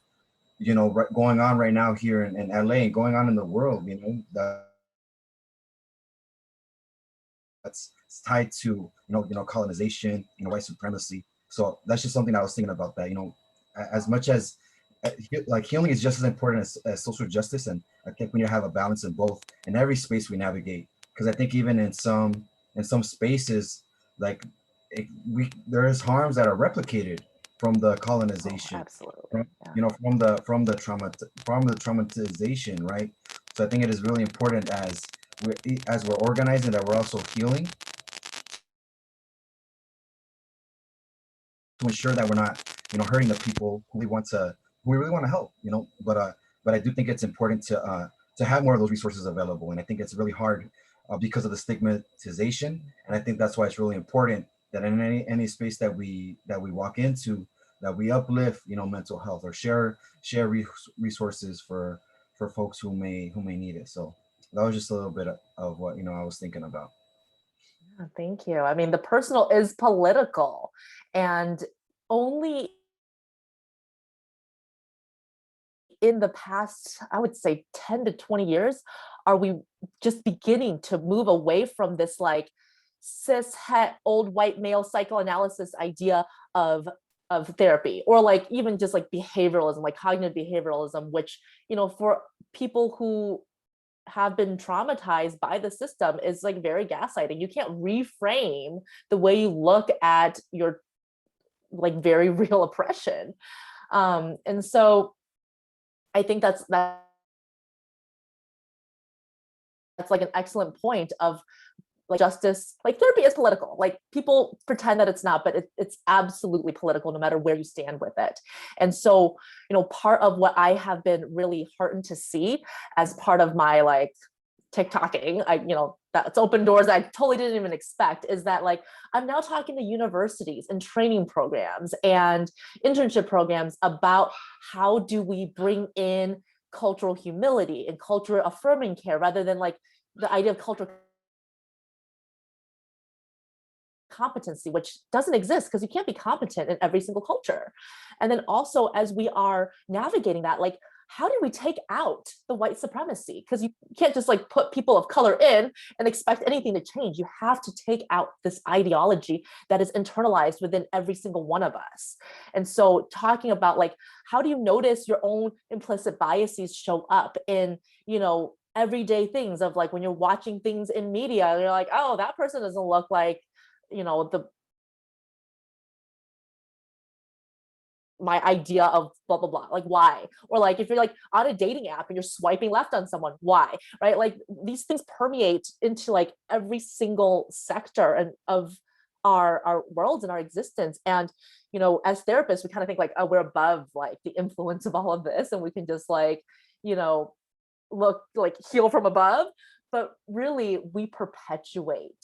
going on right now here in LA and going on in the world, that's tied to colonization, white supremacy. So that's just something I was thinking about, that as much as like healing is just as important as social justice, and I think we need to have a balance in both in every space we navigate, because I think even in some spaces, like there is harms that are replicated from the colonization, Absolutely. from, Yeah. from the traumatization, right? So I think it is really important as we're organizing, that we're also healing, to ensure that we're not hurting the people who we really want to help, but I do think it's important to have more of those resources available. And I think it's really hard because of the stigmatization, and I think that's why it's really important that in any space that we walk into, that we uplift mental health, or share resources for folks who may need it. So that was just a little bit of what I was thinking about. Thank you. I mean, the personal is political, and only in the past, I would say 10 to 20 years, are we just beginning to move away from this like cis het old white male psychoanalysis idea of therapy, or like even just like behavioralism, like cognitive behavioralism, which, for people who have been traumatized by the system is like very gaslighting. You can't reframe the way you look at your like very real oppression. And so I think that's like an excellent point of like justice, like therapy is political. Like people pretend that it's not, but it's absolutely political no matter where you stand with it. And so, part of what I have been really heartened to see as part of my like TikToking, that's open doors I totally didn't even expect, is that like I'm now talking to universities and training programs and internship programs about how do we bring in cultural humility and cultural affirming care rather than like the idea of cultural competency, which doesn't exist because you can't be competent in every single culture. And then also as we are navigating that, like how do we take out the white supremacy? Because you can't just like put people of color in and expect anything to change. You have to take out this ideology that is internalized within every single one of us. And so talking about like, how do you notice your own implicit biases show up in, everyday things of like when you're watching things in media, you're like, oh, that person doesn't look like, my idea of blah, blah, blah, like why? Or like, if you're like on a dating app and you're swiping left on someone, why, right? Like these things permeate into like every single sector and of our worlds and our existence. And, as therapists, we kind of think like, oh, we're above like the influence of all of this. And we can just like, look like heal from above, but really we perpetuate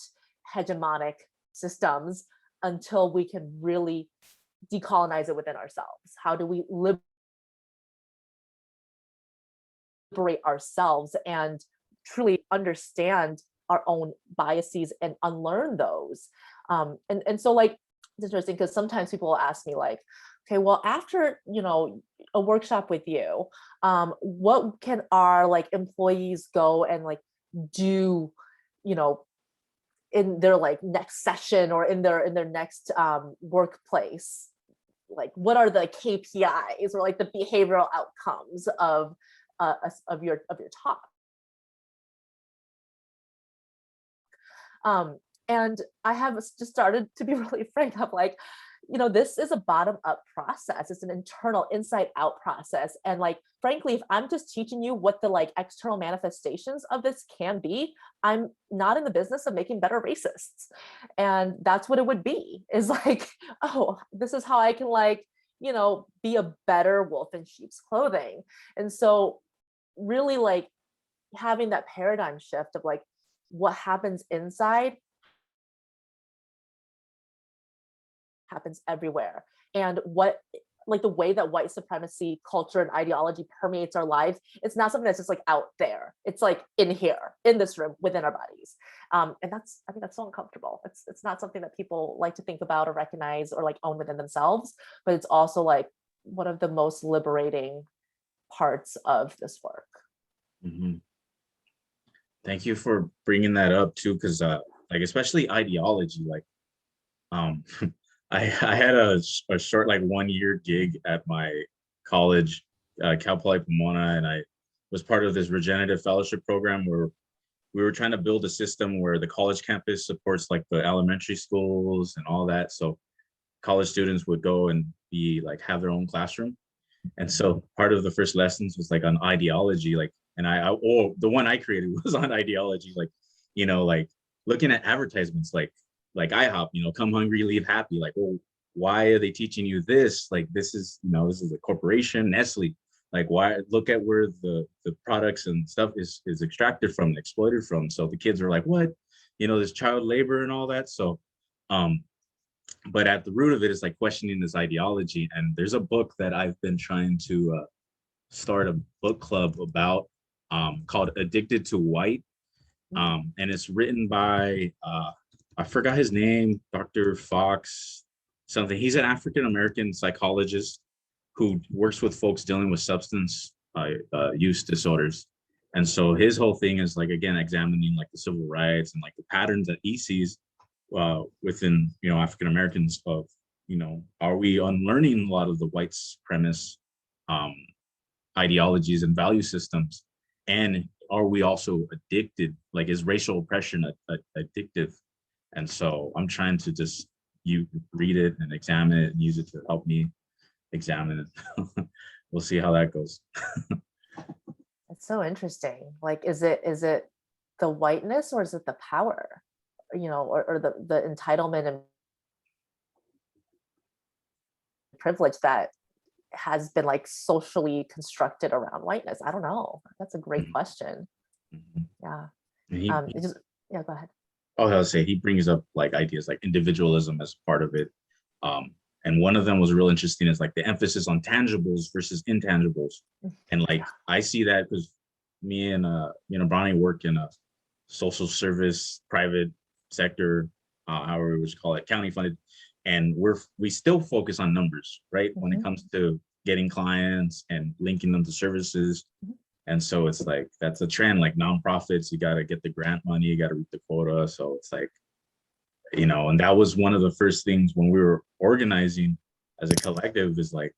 hegemonic systems until we can really decolonize it within ourselves. How do we liberate ourselves and truly understand our own biases and unlearn those? And so like, it's interesting because sometimes people will ask me like, okay, well, after, a workshop with you, what can our like employees go and like do, in their like next session or in their next workplace? Like what are the KPIs or like the behavioral outcomes of your talk? And I have just started to be really frank of like, this is a bottom up process. It's an internal inside out process. And like, frankly, if I'm just teaching you what the like external manifestations of this can be, I'm not in the business of making better racists. And that's what it would be, is like, oh, this is how I can like, be a better wolf in sheep's clothing. And so really like having that paradigm shift of like what happens inside happens everywhere. And what like the way that white supremacy culture and ideology permeates our lives, it's not something that's just like out there. It's like in here, in this room, within our bodies. And I think that's so uncomfortable. It's not something that people like to think about or recognize or like own within themselves, but it's also like one of the most liberating parts of this work. Mm-hmm. Thank you for bringing that up too, because like especially ideology, like I had a short like 1 year gig at my college, Cal Poly Pomona, and I was part of this regenerative fellowship program where we were trying to build a system where the college campus supports like the elementary schools and all that. So college students would go and be like have their own classroom. And so part of the first lessons was like on ideology, like, and the one I created was on ideology, like, like looking at advertisements, like IHOP, come hungry, leave happy. Like, well, why are they teaching you this? Like, this is a corporation, Nestle. Like, why? Look at where the products and stuff is extracted from, exploited from. So the kids are like, what? There's child labor and all that. So, but at the root of it is like questioning this ideology. And there's a book that I've been trying to start a book club about called Addicted to White. And it's written by, I forgot his name, Dr. Fox something. He's an African-American psychologist who works with folks dealing with substance use disorders. And so his whole thing is like, again, examining like the civil rights and like the patterns that he sees within, African-Americans of, are we unlearning a lot of the white supremacist ideologies and value systems? And are we also addicted? Like, is racial oppression addictive? And so I'm trying to just read it and examine it and use it to help me examine it. We'll see how that goes. It's so interesting. Like, is it the whiteness or is it the power or the entitlement and privilege that has been like socially constructed around whiteness? I don't know. That's a great question. Yeah. And he, Yeah, go ahead. oh, I was say he brings up like ideas like individualism as part of it. And one of them was real interesting is like the emphasis on tangibles versus intangibles. And like I see that because me and Bronny work in a social service private sector, however we would call it, county funded, and we still focus on numbers, right? When it comes to getting clients and linking them to services. And so it's like that's a trend, like nonprofits, you got to get the grant money, you got to reach the quota. So it's like, and that was one of the first things when we were organizing as a collective is like,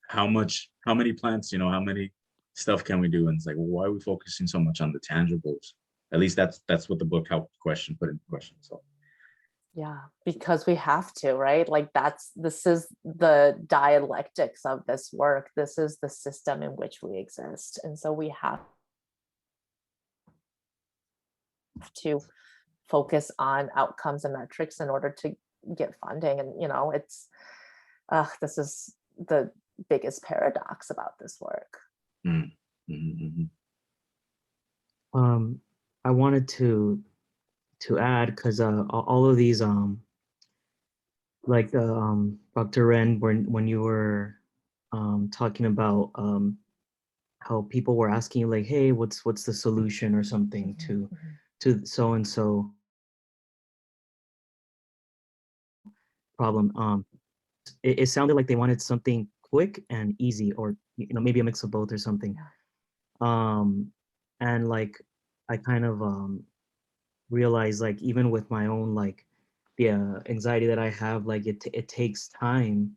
how many plants, how many stuff can we do? And it's like, well, why are we focusing so much on the tangibles? At least that's what the book helped put into question. So yeah, because we have to, right? Like this is the dialectics of this work. This is the system in which we exist. And so we have to focus on outcomes and metrics in order to get funding. And, this is the biggest paradox about this work. Mm-hmm. I wanted to add, because all of these like Dr. Ren, when you were talking about how people were asking you like, hey, what's the solution or something to so and so problem, it sounded like they wanted something quick and easy, or maybe a mix of both or something. And like I kind of realize, like, even with my own like the anxiety that I have, like it takes time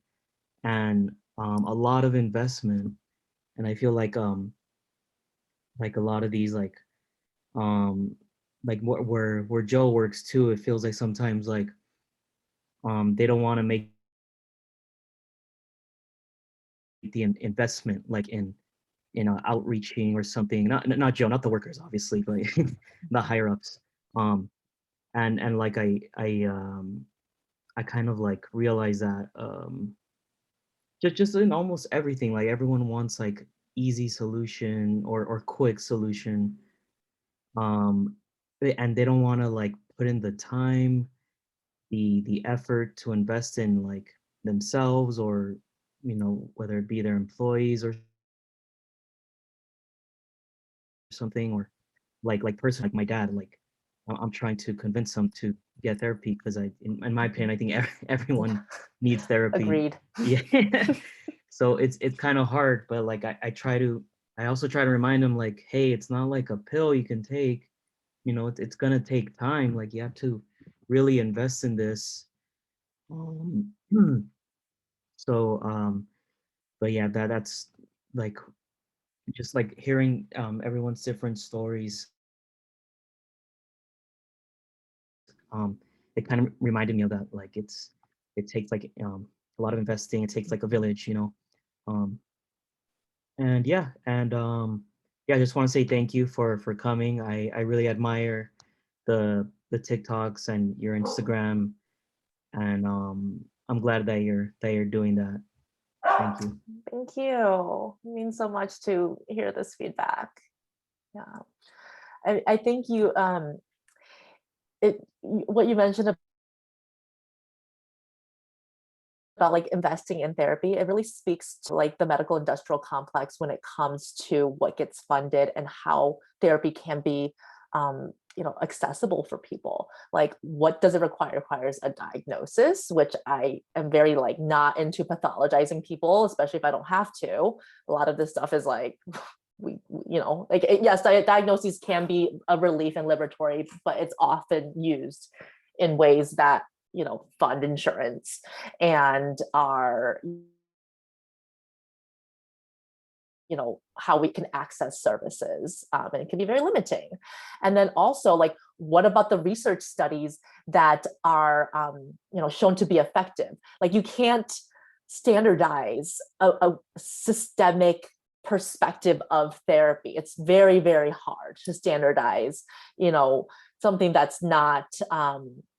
and a lot of investment. And I feel like a lot of these like where Joe works too, it feels like sometimes like they don't want to make the investment like in outreaching or something. Not Joe, not the workers obviously, but the higher ups. And like I kind of like realize that just in almost everything, like everyone wants like easy solution or quick solution, and they don't want to like put in the time, the effort to invest in like themselves, or whether it be their employees or something, or like person like my dad, like I'm trying to convince him to get therapy because in my opinion, I think everyone needs therapy. Agreed. Yeah. So it's kind of hard, but like I also try to remind him like, hey, it's not like a pill you can take, it's gonna take time. Like you have to really invest in this. So but yeah, that's like just like hearing everyone's different stories. It kind of reminded me of that. Like it takes like a lot of investing. It takes like a village, and yeah, I just want to say thank you for coming. I really admire the TikToks and your Instagram, and I'm glad that you're doing that. Thank you. Thank you. It means so much to hear this feedback. Yeah, I think you what you mentioned about like investing in therapy, it really speaks to like the medical industrial complex when it comes to what gets funded and how therapy can be accessible for people. Like, what does it require? It requires a diagnosis, which I am very like not into pathologizing people, especially if I don't have to. A lot of this stuff is like yes, diagnoses can be a relief and liberatory, but it's often used in ways that fund insurance and are how we can access services, and it can be very limiting. And then also, like, what about the research studies that are shown to be effective? Like, you can't standardize a systemic perspective of therapy. It's very, very hard to standardize something that's not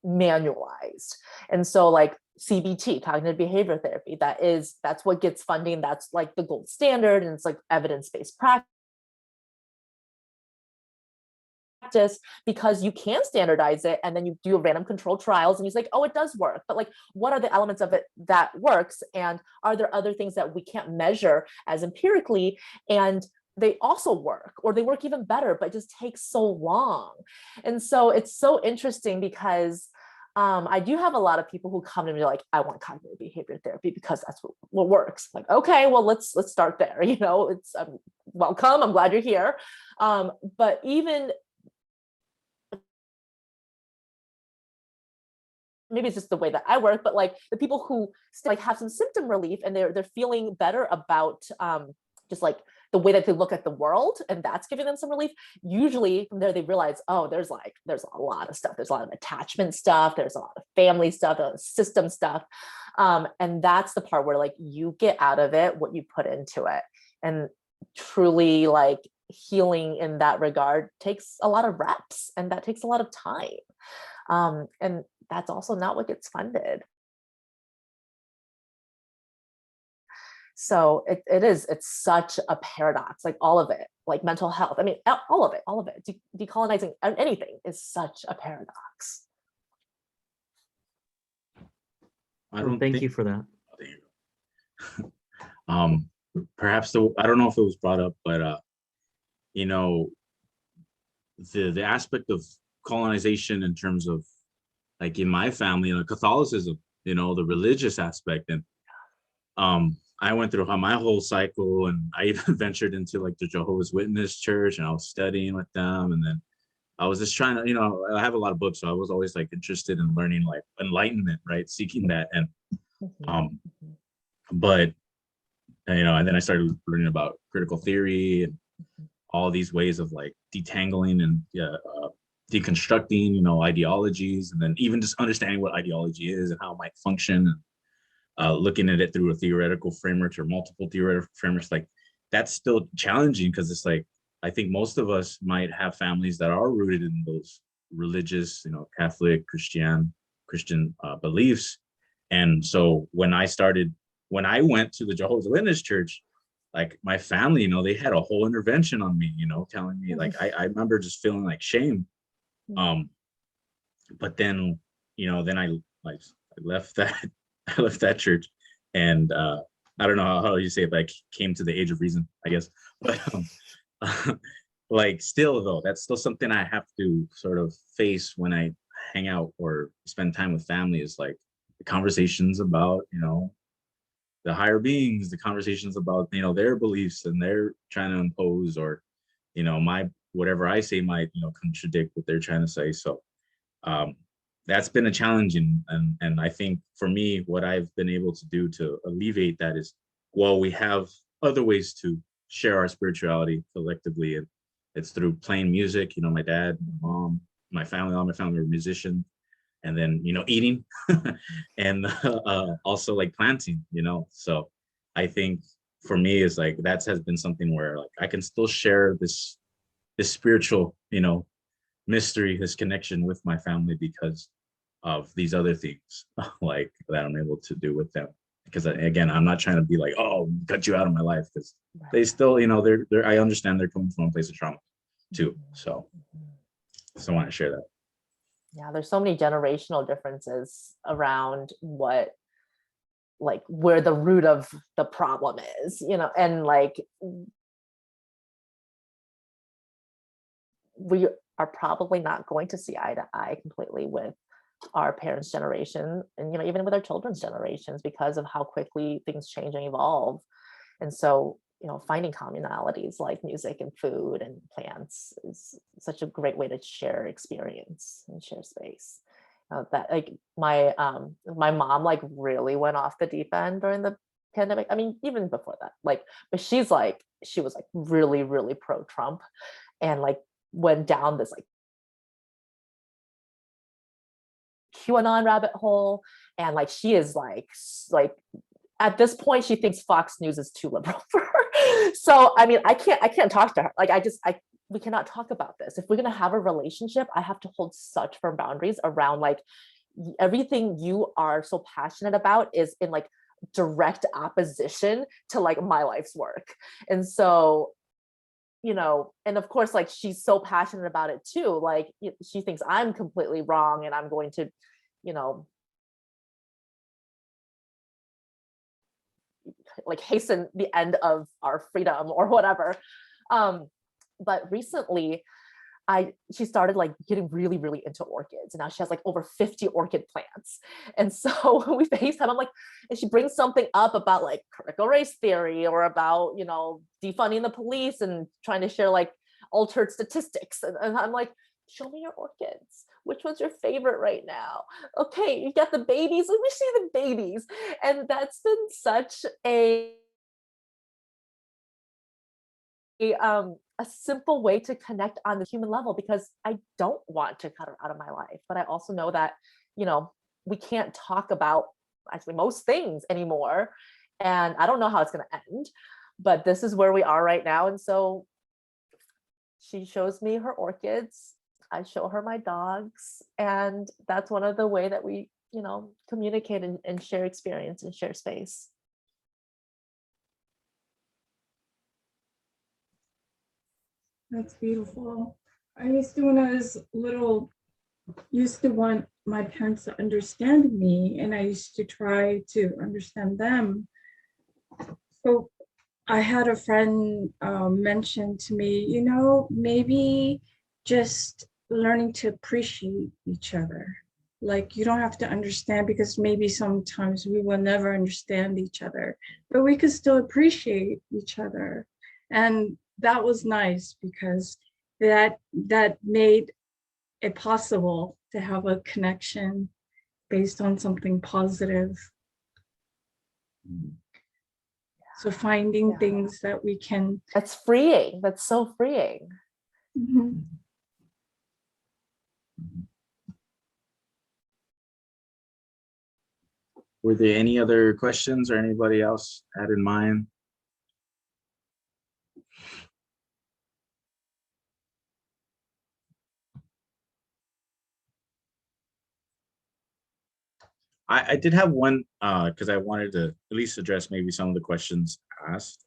manualized. And so like CBT, cognitive behavior therapy, that's what gets funding. That's like the gold standard, and it's like evidence-based practice, because you can standardize it, and then you do random controlled trials and you're like, oh, it does work. But like, what are the elements of it that works? And are there other things that we can't measure as empirically, and they also work, or they work even better, but it just takes so long? And so it's so interesting because I do have a lot of people who come to me like, I want cognitive behavior therapy because that's what works. Like, okay, well, let's start there. You know, it's welcome. I'm glad you're here. But even maybe it's just the way that I work, but like the people who like have some symptom relief and they're feeling better about just like the way that they look at the world, and that's giving them some relief. Usually from there, they realize, oh, there's a lot of stuff. There's a lot of attachment stuff. There's a lot of family stuff, system stuff. And that's the part where like you get out of it what you put into it. And truly like healing in that regard takes a lot of reps, and that takes a lot of time. And that's also not what gets funded. So it's such a paradox, like all of it, like mental health. I mean, all of it, decolonizing anything is such a paradox. Thank you for that. Perhaps I don't know if it was brought up, but you know, the aspect of colonization in terms of like in my family, you know, Catholicism, you know, the religious aspect, and I went through my whole cycle, and I even ventured into like the Jehovah's Witness church, and I was studying with them, and then I was just trying to, you know, I have a lot of books, so I was always like interested in learning like enlightenment, right, seeking that, and but you know, and then I started learning about critical theory and all these ways of like detangling and deconstructing, you know, ideologies, and then even just understanding what ideology is and how it might function. Looking at it through a theoretical framework or multiple theoretical frameworks, like that's still challenging, because it's like, I think most of us might have families that are rooted in those religious, you know, Catholic, Christian beliefs. And so when I went to the Jehovah's Witness church, like my family, you know, they had a whole intervention on me, you know, telling me like, I remember just feeling like shame. But then, you know, then I left that church, and I don't know how you say it, but I came to the age of reason, I guess. But like still though, that's still something I have to sort of face when I hang out or spend time with family, is like the conversations about, you know, the higher beings, the conversations about, you know, their beliefs, and they're trying to impose, or, you know, whatever I say might, you know, contradict what they're trying to say. So that's been a challenge, and I think for me, what I've been able to do to alleviate that is, well, we have other ways to share our spirituality collectively, and it's through playing music. You know, my dad, my mom, all my family were musicians, and then, you know, eating, and also like planting, you know. So I think for me is like, that has been something where like I can still share this spiritual, you know, mystery, this connection with my family, because of these other things like that I'm able to do with them. Because again, I'm not trying to be like, oh, cut you out of my life, because they still, you know, they're I understand they're coming from a place of trauma too. So I want to share that. Yeah, there's so many generational differences around where the root of the problem is, you know, and like we are probably not going to see eye to eye completely with our parents' generation, and, you know, even with our children's generations, because of how quickly things change and evolve. And so, you know, finding commonalities like music and food and plants is such a great way to share experience and share space. That like my mom like really went off the deep end during the pandemic. I mean, even before that, like, but she was like really, really pro-Trump, and like went down this like QAnon rabbit hole, and like she is like at this point, she thinks Fox News is too liberal for her. So, I mean, I can't talk to her. Like, we cannot talk about this. If we're going to have a relationship, I have to hold such firm boundaries around like everything you are so passionate about is in like direct opposition to like my life's work. And so, you know, and of course, like she's so passionate about it too. Like she thinks I'm completely wrong and I'm going to, you know, like hasten the end of our freedom or whatever. But recently she started like getting really, really into orchids. And now she has like over 50 orchid plants. And so when we FaceTime, I'm like, and she brings something up about like critical race theory or about, you know, defunding the police and trying to share like altered statistics. And I'm like, show me your orchids. Which one's your favorite right now? Okay, you got the babies. Let me see the babies. And that's been such a simple way to connect on the human level, because I don't want to cut her out of my life, but I also know that, you know, we can't talk about actually most things anymore, and I don't know how it's going to end, but this is where we are right now. And so she shows me her orchids, I show her my dogs, and that's one of the way that we, you know, communicate and share experience and share space. That's beautiful. I used to, when I was little, used to want my parents to understand me, and I used to try to understand them. So I had a friend mention to me, you know, maybe just learning to appreciate each other. Like, you don't have to understand, because maybe sometimes we will never understand each other, but we could still appreciate each other. And that was nice, because that made it possible to have a connection based on something positive. So finding things that we can. That's freeing. That's so freeing. Mm-hmm. Were there any other questions or anybody else had in mind? I did have one, because I wanted to at least address maybe some of the questions asked,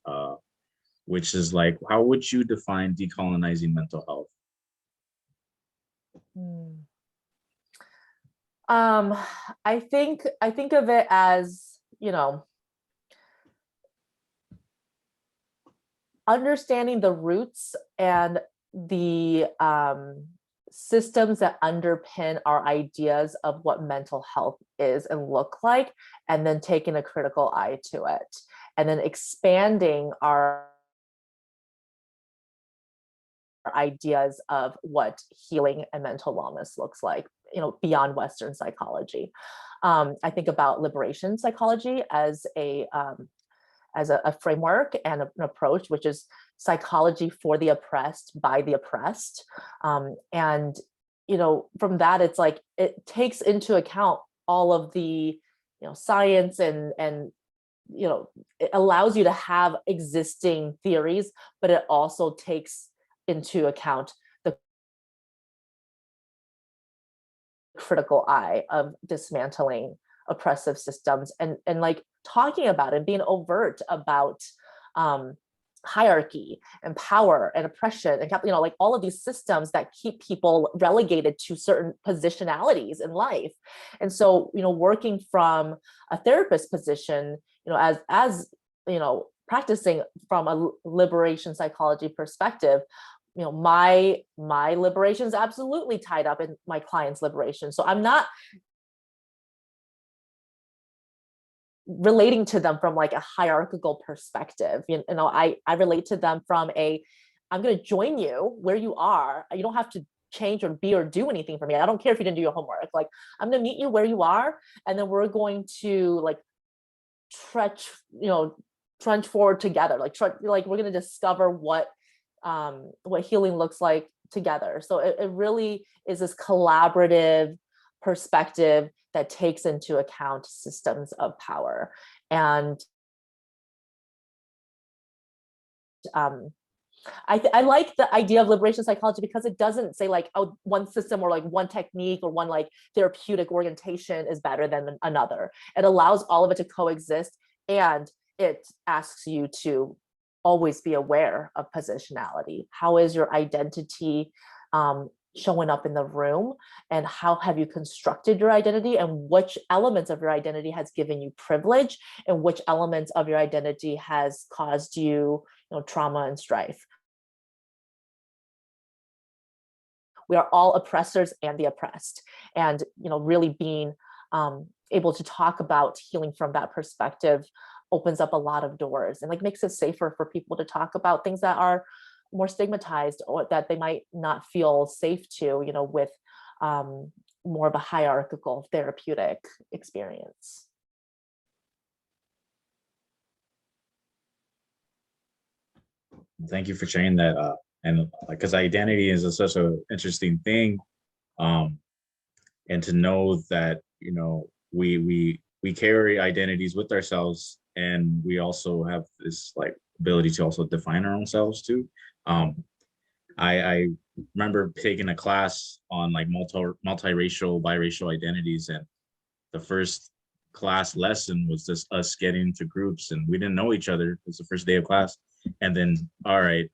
which is like, how would you define decolonizing mental health? I think of it as, you know, understanding the roots and the systems that underpin our ideas of what mental health is and look like, and then taking a critical eye to it, and then expanding our ideas of what healing and mental wellness looks like, you know, beyond Western psychology. I think about liberation psychology as a framework and an approach, which is psychology for the oppressed by the oppressed. And, you know, from that, it's like, it takes into account all of the, you know, science and, you know, it allows you to have existing theories, but it also takes into account the critical eye of dismantling oppressive systems and like talking about it, being overt about hierarchy and power and oppression and, you know, like all of these systems that keep people relegated to certain positionalities in life. And so, you know, working from a therapist position, you know, as you know, practicing from a liberation psychology perspective, you know, my liberation is absolutely tied up in my client's liberation. So I'm not relating to them from like a hierarchical perspective. You know, I relate to them from I'm going to join you where you are. You don't have to change or be or do anything for me. I don't care if you didn't do your homework. Like, I'm going to meet you where you are, and then we're going to like trudge forward together. Like we're going to discover what healing looks like together. So it really is this collaborative perspective that takes into account systems of power. And I like the idea of liberation psychology because it doesn't say like, oh, one system or like one technique or one like therapeutic orientation is better than another. It allows all of it to coexist, and it asks you to always be aware of positionality. How is your identity showing up in the room, and how have you constructed your identity, and which elements of your identity has given you privilege, and which elements of your identity has caused you, trauma and strife. We are all oppressors and the oppressed, and really being able to talk about healing from that perspective opens up a lot of doors and like makes it safer for people to talk about things that are more stigmatized or that they might not feel safe to, with more of a hierarchical therapeutic experience. Thank you for sharing that. And because identity is such an interesting thing, and to know that we carry identities with ourselves, and we also have this like ability to also define our own selves too. I remember taking a class on like multiracial, biracial identities, and the first class lesson was just us getting into groups, and we didn't know each other. It was the first day of class, and then all right,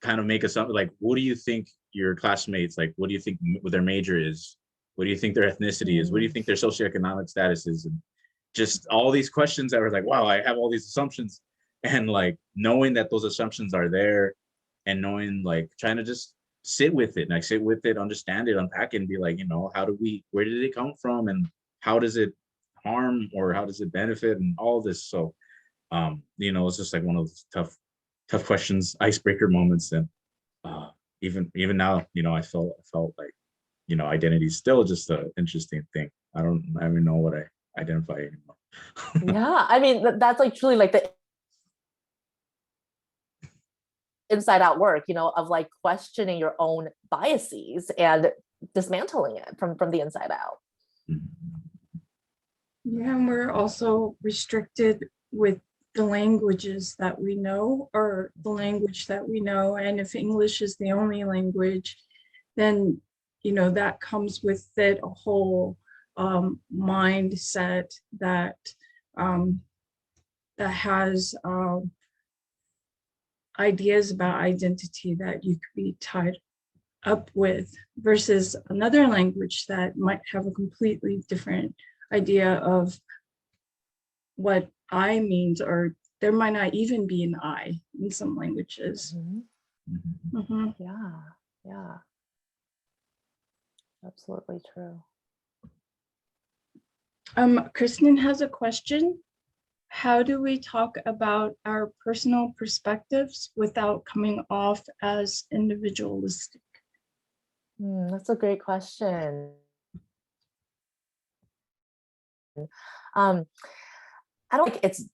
kind of make us up like, what do you think your classmates like? What do you think their major is? What do you think their ethnicity is? What do you think their socioeconomic status is? And just all these questions that were like, wow, I have all these assumptions, and like knowing that those assumptions are there, and knowing like trying to just sit with it, understand it, unpack it, and be like, where did it come from, and how does it harm or how does it benefit, and all this. So it's just like one of those tough questions, icebreaker moments. And even now, I felt like, identity is still just an interesting thing. I don't even know what I identify anymore. Yeah, I mean, that's like truly like the inside out work, of like questioning your own biases and dismantling it from the inside out. Yeah, and we're also restricted with the languages that we know, or the language that we know. And if English is the only language, then, that comes with it a whole mindset that has ideas about identity that you could be tied up with, versus another language that might have a completely different idea of what I means, or there might not even be an I in some languages. Mm-hmm. Mm-hmm. Yeah, absolutely true. Kristen has a question. How do we talk about our personal perspectives without coming off as individualistic? That's a great question. I don't think it's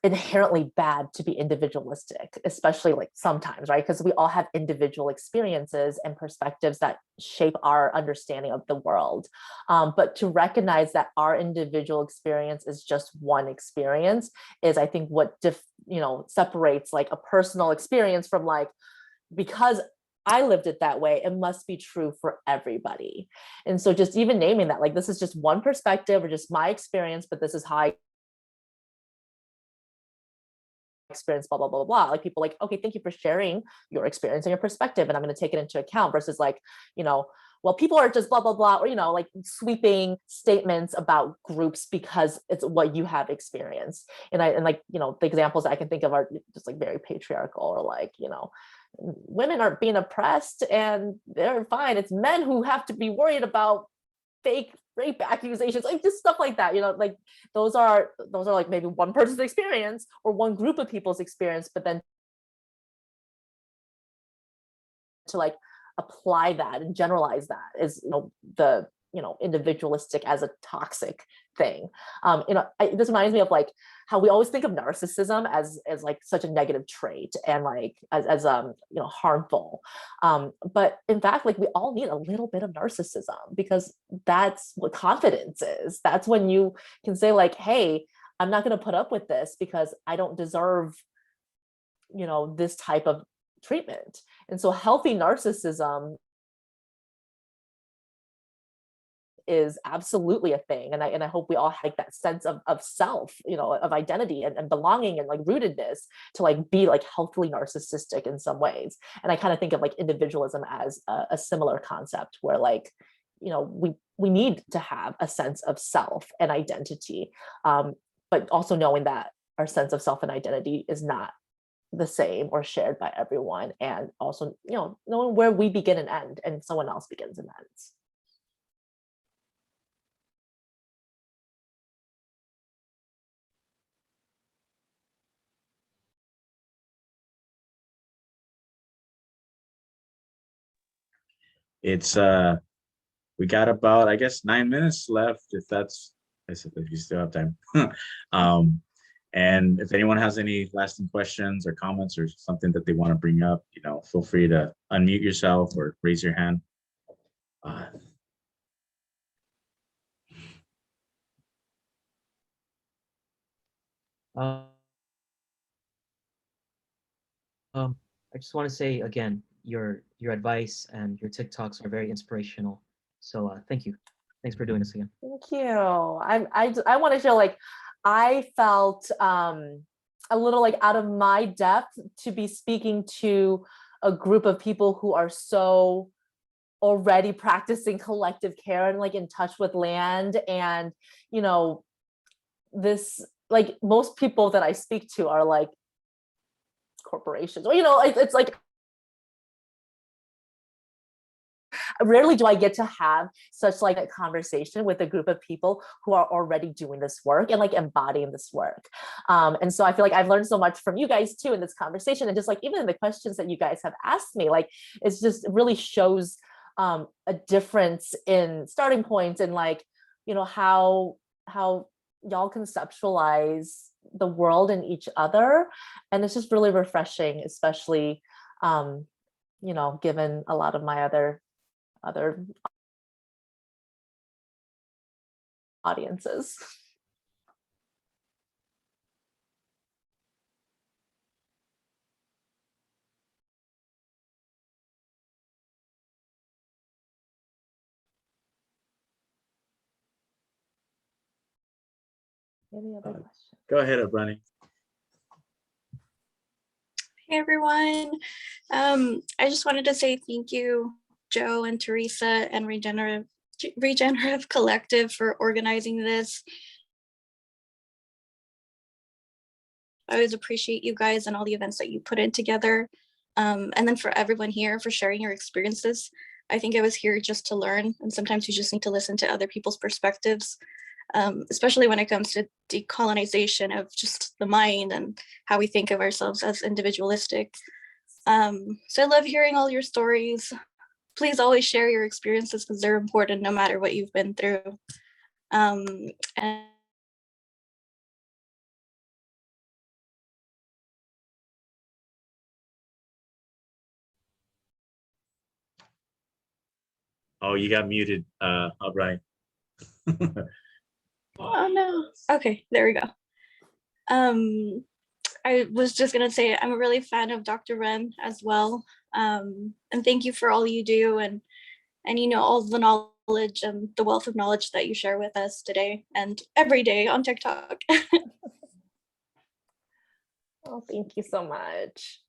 inherently bad to be individualistic, especially like sometimes, right? Because we all have individual experiences and perspectives that shape our understanding of the world. But to recognize that our individual experience is just one experience is, I think, what separates like a personal experience from like, because I lived it that way, it must be true for everybody. And so just even naming that, like, this is just one perspective or just my experience, but this is how I experience, blah, blah, blah, blah. Like people like, okay, thank you for sharing your experience and your perspective, and I'm going to take it into account, versus like, well, people are just blah, blah, blah, or, like sweeping statements about groups because it's what you have experienced. And the examples I can think of are just like very patriarchal, or like, women are being oppressed and they're fine. It's men who have to be worried about fake rape accusations, like just stuff like that. Like those are like maybe one person's experience or one group of people's experience, but then to like apply that and generalize that is the individualistic as a toxic thing. This reminds me of like how we always think of narcissism as like such a negative trait and like as harmful. But in fact, like we all need a little bit of narcissism, because that's what confidence is. That's when you can say like, hey, I'm not going to put up with this because I don't deserve, this type of treatment. And so healthy narcissism is absolutely a thing. And I hope we all have that sense of self, of identity and belonging and like rootedness to like be like healthily narcissistic in some ways. And I kind of think of like individualism as a similar concept where like, we need to have a sense of self and identity, but also knowing that our sense of self and identity is not the same or shared by everyone. And also, knowing where we begin and end and someone else begins and ends. It's we got about, I guess, 9 minutes left, if you still have time. And if anyone has any lasting questions or comments or something that they want to bring up, feel free to unmute yourself or raise your hand. I just want to say again, your advice and your TikToks are very inspirational. So thank you. Thanks for doing this again. Thank you. I want to share, like, I felt a little like out of my depth to be speaking to a group of people who are so already practicing collective care and like in touch with land. And, this, like, most people that I speak to are like corporations, or, it's like, rarely do I get to have such like a conversation with a group of people who are already doing this work and like embodying this work. And so I feel like I've learned so much from you guys too in this conversation, and just like even in the questions that you guys have asked me, like it's just, it really shows a difference in starting points and like, how y'all conceptualize the world and each other. And it's just really refreshing, especially, given a lot of my other audiences. Any other questions? Go ahead, Abrani. Hey everyone. I just wanted to say thank you, Joe and Teresa and Regenerative Collective, for organizing this. I always appreciate you guys and all the events that you put in together. And then for everyone here for sharing your experiences. I think I was here just to learn, and sometimes you just need to listen to other people's perspectives, especially when it comes to decolonization of just the mind and how we think of ourselves as individualistic. So I love hearing all your stories. Please always share your experiences because they're important no matter what you've been through. And Oh, you got muted, Brian. oh no. Okay, there we go. I was just gonna say I'm a really fan of Dr. Ren as well. And thank you for all you do and all the knowledge and the wealth of knowledge that you share with us today and every day on TikTok. Oh, thank you so much.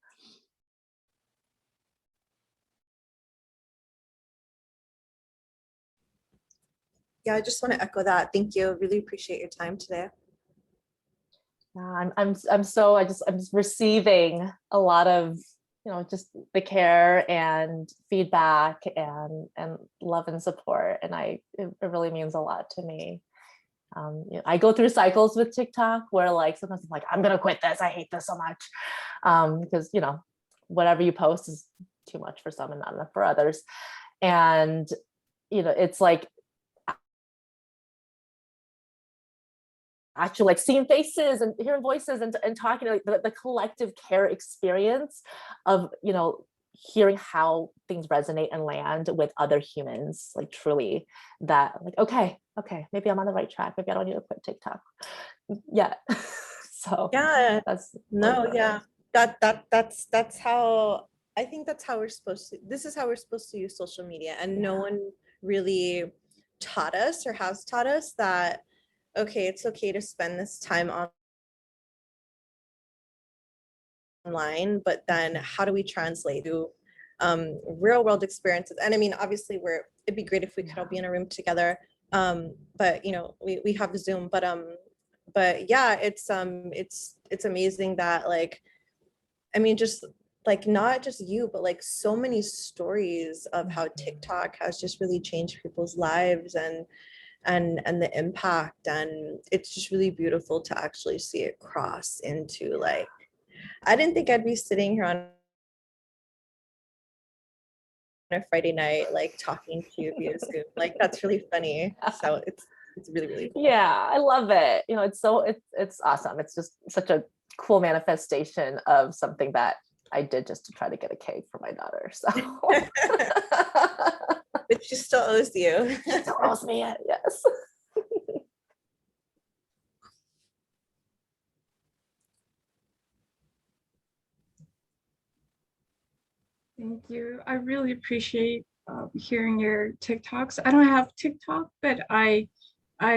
Yeah, I just want to echo that. Thank you. Really appreciate your time today. I'm just receiving a lot of, just the care and feedback and love and support. And it really means a lot to me. I go through cycles with TikTok where like sometimes I'm like, I'm gonna quit this. I hate this so much. Because whatever you post is too much for some and not enough for others. And it's like actually like seeing faces and hearing voices and talking, like the collective care experience of hearing how things resonate and land with other humans, like truly that like, okay, maybe I'm on the right track. Maybe I don't need to quit TikTok yet. So Yeah, that's no, yeah, that's how I think that's how we're supposed to. This is how we're supposed to use social media, and no one really taught us or has taught us that. Okay, it's okay to spend this time online, but then how do we translate to real world experiences? And I mean, obviously, it'd be great if we could all be in a room together. But you know, we have Zoom, but yeah, it's amazing that, like, I mean, just like not just you, but like so many stories of how TikTok has just really changed people's lives and the impact, and it's just really beautiful to actually see it cross into, like, I didn't think I'd be sitting here on a Friday night, like talking to you via Zoom. Like, that's really funny. So it's really, really cool. Yeah, I love it. You know, it's awesome. It's just such a cool manifestation of something that I did just to try to get a cake for my daughter. So But she still owes you. she still owes me it, yes. Thank you. I really appreciate hearing your TikToks. I don't have TikTok, but I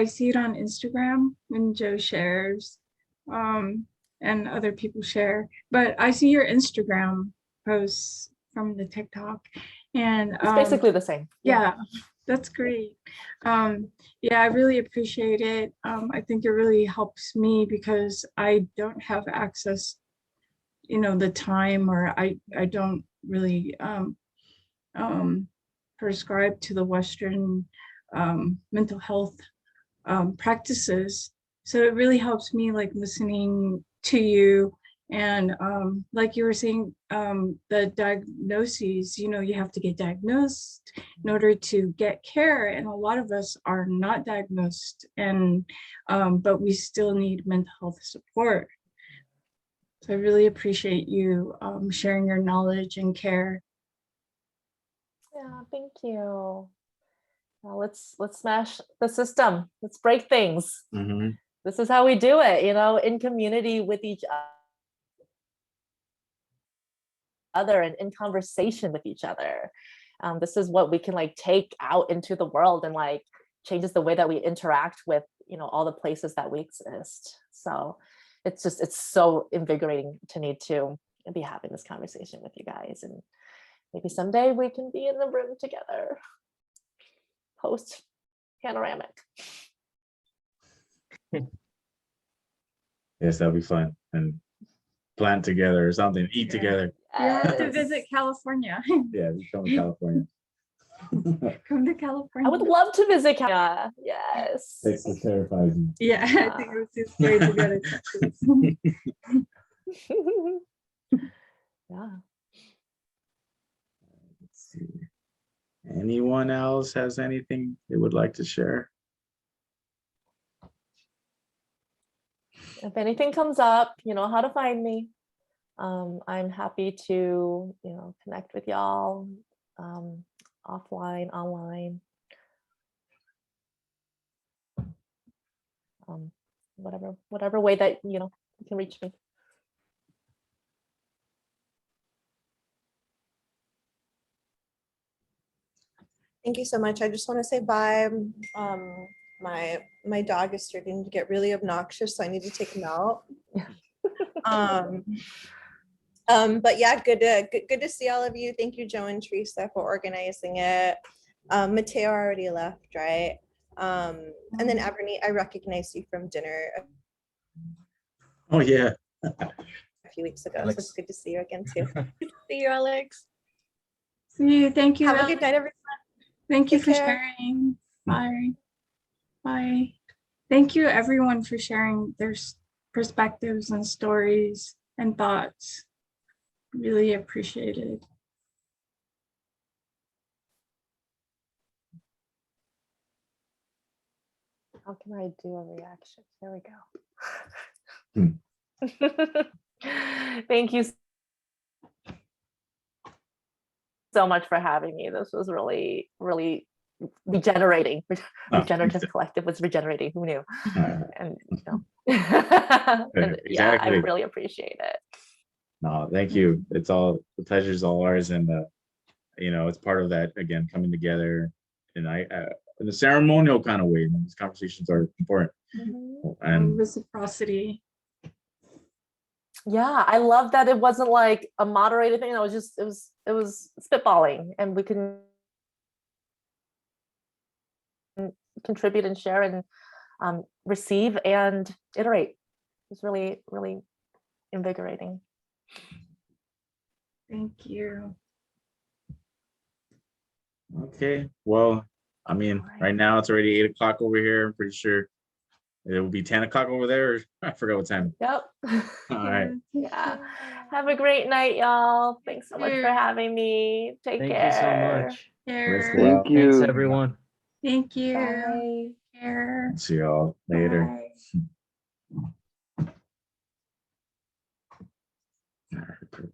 see it on Instagram when Joe shares, and other people share. But I see your Instagram posts from the TikTok, and It's basically the same. yeah, that's great. Yeah, I really appreciate it. I think it really helps me because I don't have access, the time, or I don't really prescribe to the Western mental health practices. So it really helps me, like, listening to you, and like you were saying, the diagnoses, you have to get diagnosed in order to get care, and a lot of us are not diagnosed, and but we still need mental health support. So I really appreciate you sharing your knowledge and care. Yeah, thank you. Well, let's smash the system. Let's break things. Mhm. This is how we do it, in community with each other and in conversation with each other. This is what we can like take out into the world and like changes the way that we interact with, all the places that we exist. So it's so invigorating to need to be having this conversation with you guys, and maybe someday we can be in the room together post panoramic. Yes, that'll be fun. And plan together or something, eat together. You have to Yes. visit California. Yeah, we come to California. Come to I California. would love to visit California. Yes. Texas terrifies me. Yeah, I think it was too scary to go to Texas. Yeah. Let's see. Anyone else has anything they would like to share? If anything comes up, you know how to find me. I'm happy to, connect with y'all offline, online, whatever way that, you can reach me. Thank you so much. I just want to say bye. My dog is starting to get really obnoxious, so I need to take him out. But yeah, good to see all of you. Thank you, Joe and Teresa, for organizing it. Mateo already left, right? And then Ebony, I recognized you from dinner Oh yeah. a few weeks ago, Alex. so it's good to see you again too. See you, Alex. See you. Thank you. Have a good night, everyone. Thank you Take for care. sharing. Bye. Bye. Thank you, everyone, for sharing their perspectives and stories and thoughts. Really appreciated. How can I do a reaction? There we go. Thank you so much for having me. This was really, really regenerating. Regenerative Collective was regenerating. Who knew? And you know, and, yeah, I Exactly. really appreciate it. No, thank you. It's all, the pleasure's all ours, and you know, it's part of that, again, coming together, and in a ceremonial kind of way. You know, these conversations are important. And reciprocity. Yeah, I love that it wasn't like a moderated thing. It was just it was spitballing, and we can contribute and share and receive and iterate. It's really, really invigorating. Thank you. okay, well, I mean, right now it's already 8 o'clock over here. I'm pretty sure it will be 10 o'clock over there. Or I forgot what time. Yep. All right. Yeah. Have a great night, y'all. Thanks so much for having me. Take Thank care. you so much. Rest Care. well. Thanks, everyone. Thank you. Bye. Care. See y'all later. Bye. All right.